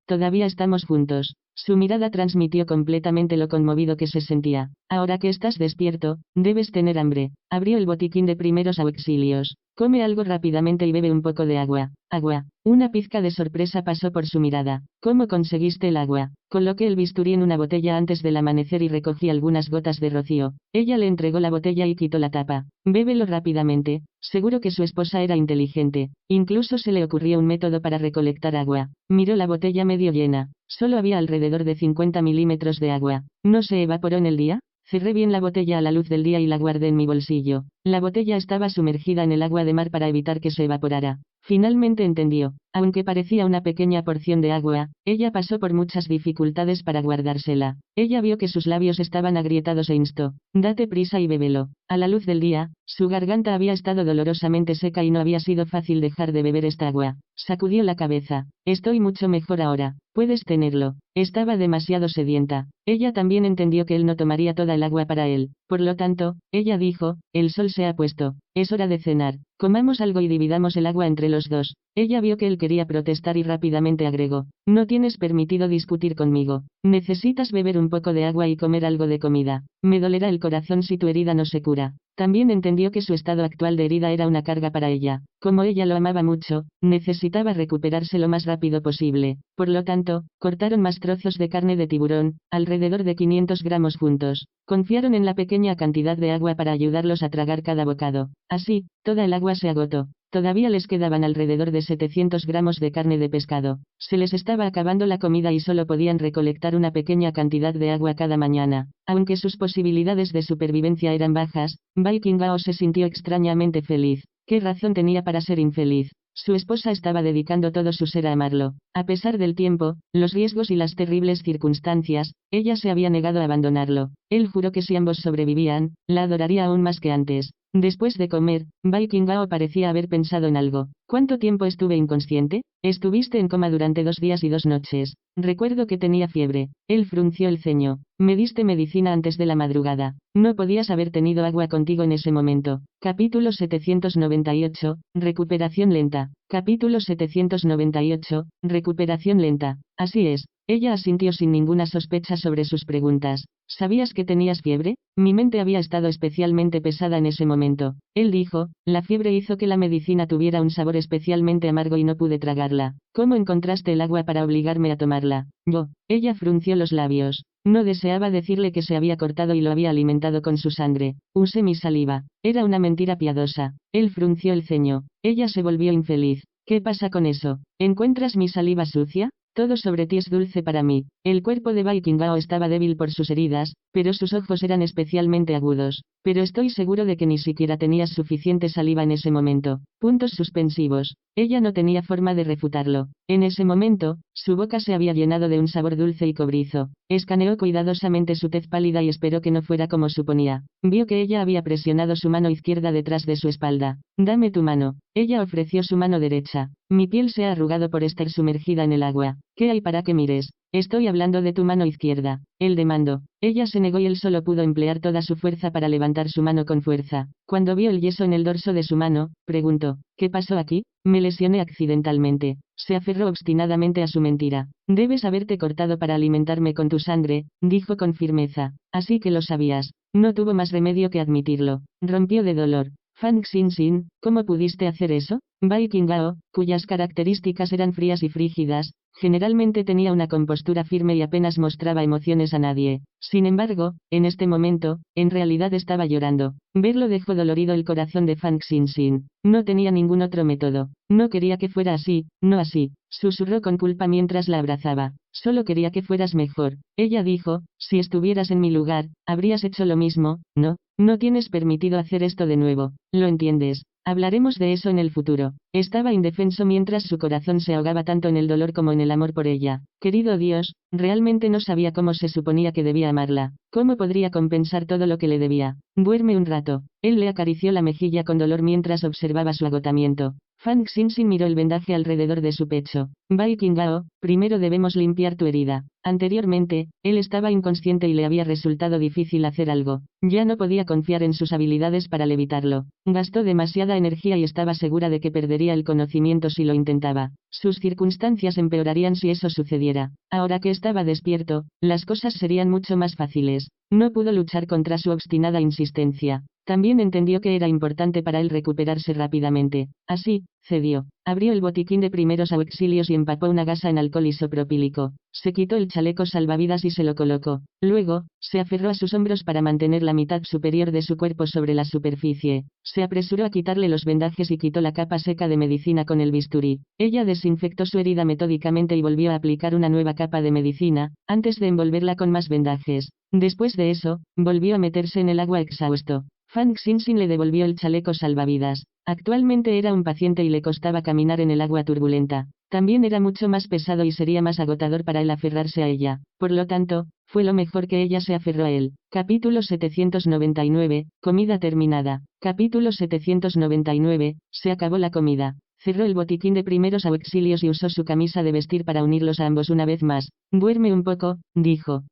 Todavía estamos juntos. Su mirada transmitió completamente lo conmovido que se sentía. Ahora que estás despierto, debes tener hambre. Abrió el botiquín de primeros auxilios. Come algo rápidamente y bebe un poco de agua. Agua. Una pizca de sorpresa pasó por su mirada. ¿Cómo conseguiste el agua? Coloqué el bisturí en una botella antes del amanecer y recogí algunas gotas de rocío. Ella le entregó la botella y quitó la tapa. Bébelo rápidamente. Seguro que su esposa era inteligente. Incluso se le ocurrió un método para recolectar agua. Miró la botella medio llena. Solo había alrededor de 50 milímetros de agua. ¿No se evaporó en el día? Cerré bien la botella a la luz del día y la guardé en mi bolsillo. La botella estaba sumergida en el agua de mar para evitar que se evaporara. Finalmente entendió. Aunque parecía una pequeña porción de agua, ella pasó por muchas dificultades para guardársela. Ella vio que sus labios estaban agrietados e instó: date prisa y bébelo. A la luz del día, su garganta había estado dolorosamente seca y no había sido fácil dejar de beber esta agua. Sacudió la cabeza. Estoy mucho mejor ahora. Puedes tenerlo. Estaba demasiado sedienta. Ella también entendió que él no tomaría toda el agua para él. Por lo tanto, ella dijo: el sol se ha puesto. Es hora de cenar. Comamos algo y dividamos el agua entre los dos. Ella vio que él quería protestar y rápidamente agregó: no tienes permitido discutir conmigo. Necesitas beber un poco de agua y comer algo de comida. Me dolerá el corazón si tu herida no se cura. También entendió que su estado actual de herida era una carga para ella. Como ella lo amaba mucho, necesitaba recuperarse lo más rápido posible. Por lo tanto, cortaron más trozos de carne de tiburón, alrededor de 500 gramos juntos. Confiaron en la pequeña cantidad de agua para ayudarlos a tragar cada bocado. Así, toda el agua se agotó. Todavía les quedaban alrededor de 700 gramos de carne de pescado. Se les estaba acabando la comida y solo podían recolectar una pequeña cantidad de agua cada mañana. Aunque sus posibilidades de supervivencia eran bajas, Bai Qingdao se sintió extrañamente feliz. ¿Qué razón tenía para ser infeliz? Su esposa estaba dedicando todo su ser a amarlo. A pesar del tiempo, los riesgos y las terribles circunstancias, ella se había negado a abandonarlo. Él juró que si ambos sobrevivían, la adoraría aún más que antes. Después de comer, Bai Qingao parecía haber pensado en algo. ¿Cuánto tiempo estuve inconsciente? Estuviste en coma durante 2 días y 2 noches. Recuerdo que tenía fiebre. Él frunció el ceño. Me diste medicina antes de la madrugada. No podías haber tenido agua contigo en ese momento. Capítulo 798, recuperación lenta. Capítulo 798, recuperación lenta. Así es. Ella asintió sin ninguna sospecha sobre sus preguntas. ¿Sabías que tenías fiebre? Mi mente había estado especialmente pesada en ese momento. Él dijo, la fiebre hizo que la medicina tuviera un sabor especialmente amargo y no pude tragarla. ¿Cómo encontraste el agua para obligarme a tomarla? Yo. Ella frunció los labios. No deseaba decirle que se había cortado y lo había alimentado con su sangre. Usé mi saliva. Era una mentira piadosa. Él frunció el ceño. Ella se volvió infeliz. ¿Qué pasa con eso? ¿Encuentras mi saliva sucia? Todo sobre ti es dulce para mí. El cuerpo de Bai Qingao estaba débil por sus heridas, pero sus ojos eran especialmente agudos. Pero estoy seguro de que ni siquiera tenías suficiente saliva en ese momento. Puntos suspensivos. Ella no tenía forma de refutarlo. En ese momento, su boca se había llenado de un sabor dulce y cobrizo. Escaneó cuidadosamente su tez pálida y esperó que no fuera como suponía. Vio que ella había presionado su mano izquierda detrás de su espalda. Dame tu mano. Ella ofreció su mano derecha. Mi piel se ha arrugado por estar sumergida en el agua. ¿Qué hay para que mires? Estoy hablando de tu mano izquierda. Él demandó. Ella se negó y él solo pudo emplear toda su fuerza para levantar su mano con fuerza. Cuando vio el yeso en el dorso de su mano, preguntó, ¿qué pasó aquí? Me lesioné accidentalmente. Se aferró obstinadamente a su mentira. Debes haberte cortado para alimentarme con tu sangre, dijo con firmeza. Así que lo sabías. No tuvo más remedio que admitirlo. Rompió de dolor. Fang Xinxin, ¿cómo pudiste hacer eso? Bai Qingao, cuyas características eran frías y frígidas, generalmente tenía una compostura firme y apenas mostraba emociones a nadie. Sin embargo, en este momento, en realidad estaba llorando. Verlo dejó dolorido el corazón de Fang Xinxin. No tenía ningún otro método. No quería que fuera así, no así. Susurró con culpa mientras la abrazaba. Solo quería que fueras mejor. Ella dijo, si estuvieras en mi lugar, habrías hecho lo mismo, ¿no? No tienes permitido hacer esto de nuevo. ¿Lo entiendes? Hablaremos de eso en el futuro. Estaba indefenso mientras su corazón se ahogaba tanto en el dolor como en el amor por ella. Querido Dios, realmente no sabía cómo se suponía que debía amarla. ¿Cómo podría compensar todo lo que le debía? Duerme un rato. Él le acarició la mejilla con dolor mientras observaba su agotamiento. Fang Xinxin miró el vendaje alrededor de su pecho. Bai Qingao, primero debemos limpiar tu herida. Anteriormente, él estaba inconsciente y le había resultado difícil hacer algo. Ya no podía confiar en sus habilidades para levitarlo. Gastó demasiada energía y estaba segura de que perdería el conocimiento si lo intentaba. Sus circunstancias empeorarían si eso sucediera. Ahora que estaba despierto, las cosas serían mucho más fáciles. No pudo luchar contra su obstinada insistencia. También entendió que era importante para él recuperarse rápidamente. Así, cedió. Abrió el botiquín de primeros auxilios y empapó una gasa en alcohol isopropílico. Se quitó el chaleco salvavidas y se lo colocó. Luego, se aferró a sus hombros para mantener la mitad superior de su cuerpo sobre la superficie. Se apresuró a quitarle los vendajes y quitó la capa seca de medicina con el bisturí. Ella desinfectó su herida metódicamente y volvió a aplicar una nueva capa de medicina, antes de envolverla con más vendajes. Después de eso, volvió a meterse en el agua exhausto. Fang Xinxin le devolvió el chaleco salvavidas. Actualmente era un paciente y le costaba caminar en el agua turbulenta. También era mucho más pesado y sería más agotador para él aferrarse a ella. Por lo tanto, fue lo mejor que ella se aferró a él. Capítulo 799, comida terminada. Capítulo 799, se acabó la comida. Cerró el botiquín de primeros auxilios y usó su camisa de vestir para unirlos a ambos una vez más. Duerme un poco, dijo.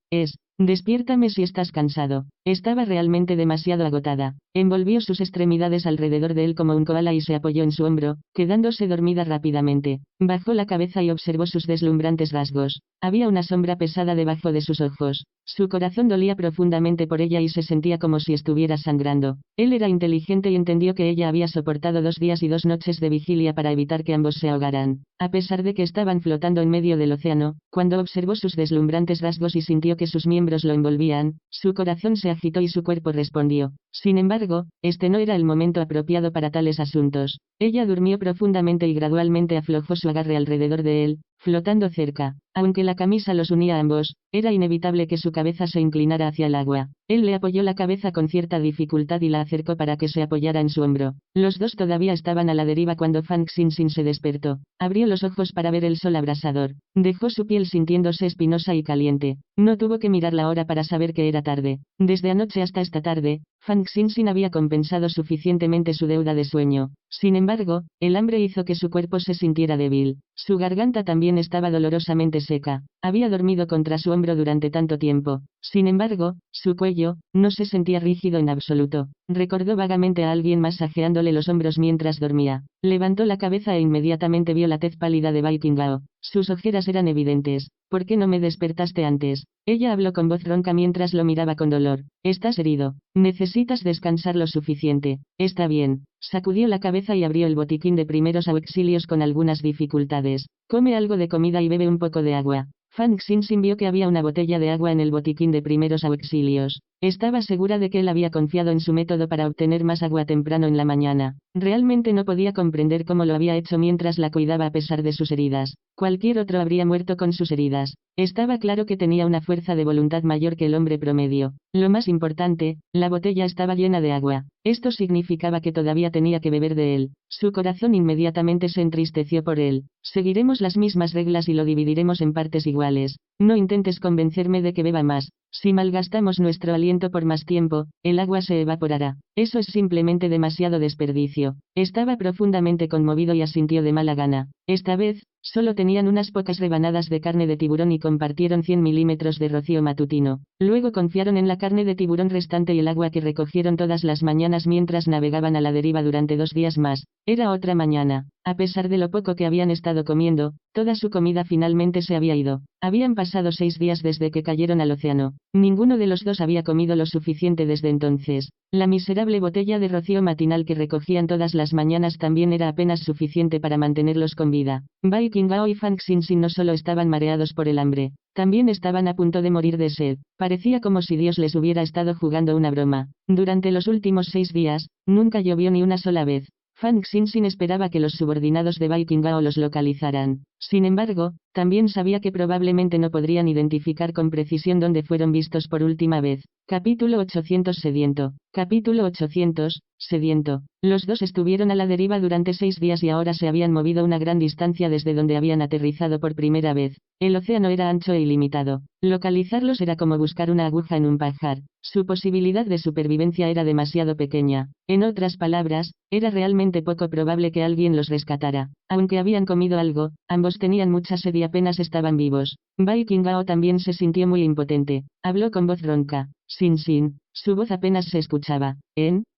Despiértame si estás cansado. Estaba realmente demasiado agotada. Envolvió sus extremidades alrededor de él como un koala y se apoyó en su hombro, quedándose dormida rápidamente. Bajó la cabeza y observó sus deslumbrantes rasgos. Había una sombra pesada debajo de sus ojos. Su corazón dolía profundamente por ella y se sentía como si estuviera sangrando. Él era inteligente y entendió que ella había soportado 2 días y 2 noches de vigilia para evitar que ambos se ahogaran. A pesar de que estaban flotando en medio del océano, cuando observó sus deslumbrantes rasgos y sintió que sus miembros lo envolvían, su corazón se agitó y su cuerpo respondió. Sin embargo, este no era el momento apropiado para tales asuntos. Ella durmió profundamente y gradualmente aflojó su agarre alrededor de él, flotando cerca. Aunque la camisa los unía a ambos, era inevitable que su cabeza se inclinara hacia el agua. Él le apoyó la cabeza con cierta dificultad y la acercó para que se apoyara en su hombro. Los dos todavía estaban a la deriva cuando Fang Xinxin se despertó. Abrió los ojos para ver el sol abrasador. Dejó su piel sintiéndose espinosa y caliente. No tuvo que mirar la hora para saber que era tarde. Desde anoche hasta esta tarde, Fang Xinxin había compensado suficientemente su deuda de sueño. Sin embargo, el hambre hizo que su cuerpo se sintiera débil. Su garganta también estaba dolorosamente seca. Había dormido contra su hombro durante tanto tiempo. Sin embargo, su cuello no se sentía rígido en absoluto. Recordó vagamente a alguien masajeándole los hombros mientras dormía. Levantó la cabeza e inmediatamente vio la tez pálida de Bai Qingao. Sus ojeras eran evidentes. ¿Por qué no me despertaste antes? Ella habló con voz ronca mientras lo miraba con dolor. Estás herido. Necesitas descansar lo suficiente. Está bien. Sacudió la cabeza y abrió el botiquín de primeros auxilios con algunas dificultades. Come algo de comida y bebe un poco de agua. Fang Xinxin vio que había una botella de agua en el botiquín de primeros auxilios. Estaba segura de que él había confiado en su método para obtener más agua temprano en la mañana. Realmente no podía comprender cómo lo había hecho mientras la cuidaba a pesar de sus heridas. Cualquier otro habría muerto con sus heridas. Estaba claro que tenía una fuerza de voluntad mayor que el hombre promedio. Lo más importante, la botella estaba llena de agua. Esto significaba que todavía tenía que beber de él. Su corazón inmediatamente se entristeció por él. Seguiremos las mismas reglas y lo dividiremos en partes iguales. No intentes convencerme de que beba más. Si malgastamos nuestro aliento por más tiempo, el agua se evaporará. Eso es simplemente demasiado desperdicio. Estaba profundamente conmovido y asintió de mala gana. Esta vez, solo tenían unas pocas rebanadas de carne de tiburón y compartieron 100 milímetros de rocío matutino. Luego confiaron en la carne de tiburón restante y el agua que recogieron todas las mañanas mientras navegaban a la deriva durante 2 días más. Era otra mañana. A pesar de lo poco que habían estado comiendo, toda su comida finalmente se había ido. Habían pasado 6 días desde que cayeron al océano. Ninguno de los dos había comido lo suficiente desde entonces. La miserable botella de rocío matinal que recogían todas las mañanas también era apenas suficiente para mantenerlos con vida. Bai Qingao y Fang Xinxin no solo estaban mareados por el hambre, también estaban a punto de morir de sed. Parecía como si Dios les hubiera estado jugando una broma. Durante los últimos 6 días, nunca llovió ni una sola vez. Fang Xinxin esperaba que los subordinados de Bai Qingao los localizaran. Sin embargo, también sabía que probablemente no podrían identificar con precisión dónde fueron vistos por última vez. Capítulo 800 Sediento. Capítulo 800, Sediento. Los dos estuvieron a la deriva durante 6 días y ahora se habían movido una gran distancia desde donde habían aterrizado por primera vez. El océano era ancho e ilimitado. Localizarlos era como buscar una aguja en un pajar. Su posibilidad de supervivencia era demasiado pequeña. En otras palabras, era realmente poco probable que alguien los rescatara. Aunque habían comido algo, ambos tenían mucha sed y apenas estaban vivos. Bai Qingao también se sintió muy impotente. Habló con voz ronca. Xinxin. Su voz apenas se escuchaba.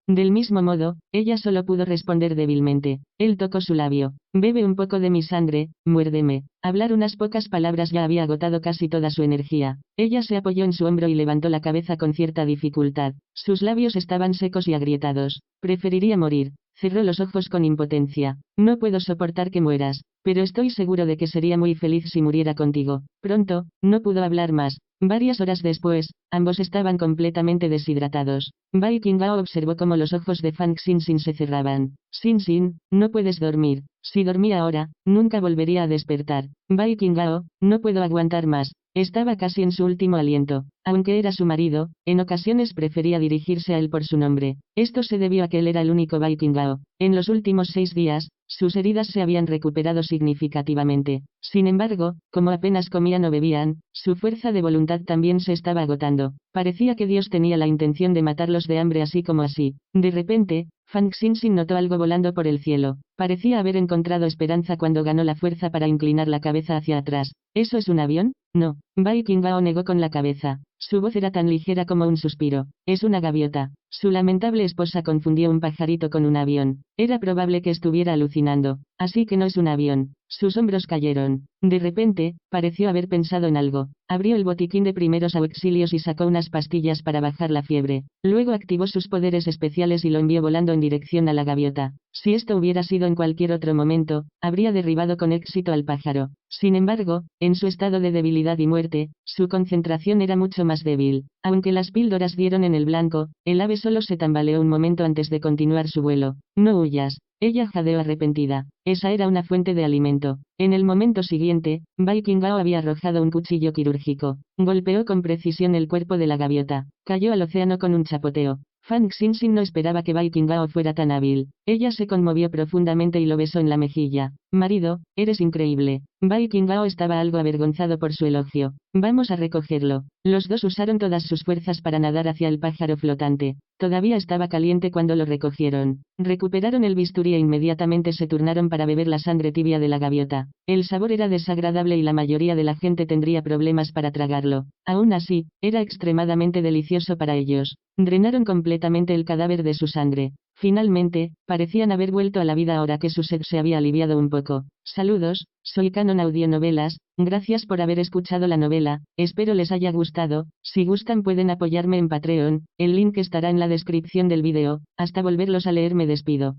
Del mismo modo, ella solo pudo responder débilmente. Él tocó su labio. Bebe un poco de mi sangre, muérdeme. Hablar unas pocas palabras ya había agotado casi toda su energía. Ella se apoyó en su hombro y levantó la cabeza con cierta dificultad. Sus labios estaban secos y agrietados. Preferiría morir. Cerró los ojos con impotencia. No puedo soportar que mueras, pero estoy seguro de que sería muy feliz si muriera contigo. Pronto, no pudo hablar más. Varias horas después, ambos estaban completamente deshidratados. Bai Qingao observó cómo los ojos de Fang Xinxin se cerraban. Xinxin, no puedes dormir. Si dormía ahora, nunca volvería a despertar. Bai Qingao, no puedo aguantar más. Estaba casi en su último aliento. Aunque era su marido, en ocasiones prefería dirigirse a él por su nombre. Esto se debió a que él era el único Bai Qingao. En los últimos 6 días, sus heridas se habían recuperado significativamente. Sin embargo, como apenas comían o bebían, su fuerza de voluntad también se estaba agotando. Parecía que Dios tenía la intención de matarlos de hambre así como así. De repente, Fang Xinxin notó algo volando por el cielo. Parecía haber encontrado esperanza cuando ganó la fuerza para inclinar la cabeza hacia atrás. ¿Eso es un avión? No. Bai Qingao negó con la cabeza. Su voz era tan ligera como un suspiro. Es una gaviota. Su lamentable esposa confundió un pajarito con un avión. Era probable que estuviera alucinando. Así que no es un avión. Sus hombros cayeron. De repente, pareció haber pensado en algo. Abrió el botiquín de primeros auxilios y sacó unas pastillas para bajar la fiebre. Luego activó sus poderes especiales y lo envió volando en dirección a la gaviota. Si esto hubiera sido en cualquier otro momento, habría derribado con éxito al pájaro. Sin embargo, en su estado de debilidad y muerte, su concentración era mucho más débil. Aunque las píldoras dieron en el blanco, el ave solo se tambaleó un momento antes de continuar su vuelo. No huyas. Ella jadeó arrepentida. Esa era una fuente de alimento. En el momento siguiente, Bai Qingao había arrojado un cuchillo quirúrgico. Golpeó con precisión el cuerpo de la gaviota. Cayó al océano con un chapoteo. Fang Xinxin no esperaba que Bai Qingao fuera tan hábil. Ella se conmovió profundamente y lo besó en la mejilla. Marido, eres increíble. Bai Qingao estaba algo avergonzado por su elogio. Vamos a recogerlo. Los dos usaron todas sus fuerzas para nadar hacia el pájaro flotante. Todavía estaba caliente cuando lo recogieron. Recuperaron el bisturí e inmediatamente se turnaron para beber la sangre tibia de la gaviota. El sabor era desagradable y la mayoría de la gente tendría problemas para tragarlo. Aún así, era extremadamente delicioso para ellos. Drenaron completamente el cadáver de su sangre. Finalmente, parecían haber vuelto a la vida ahora que su sed se había aliviado un poco. Saludos, soy Canon Audionovelas, gracias por haber escuchado la novela, espero les haya gustado, si gustan pueden apoyarme en Patreon, el link estará en la descripción del vídeo, hasta volverlos a leer me despido.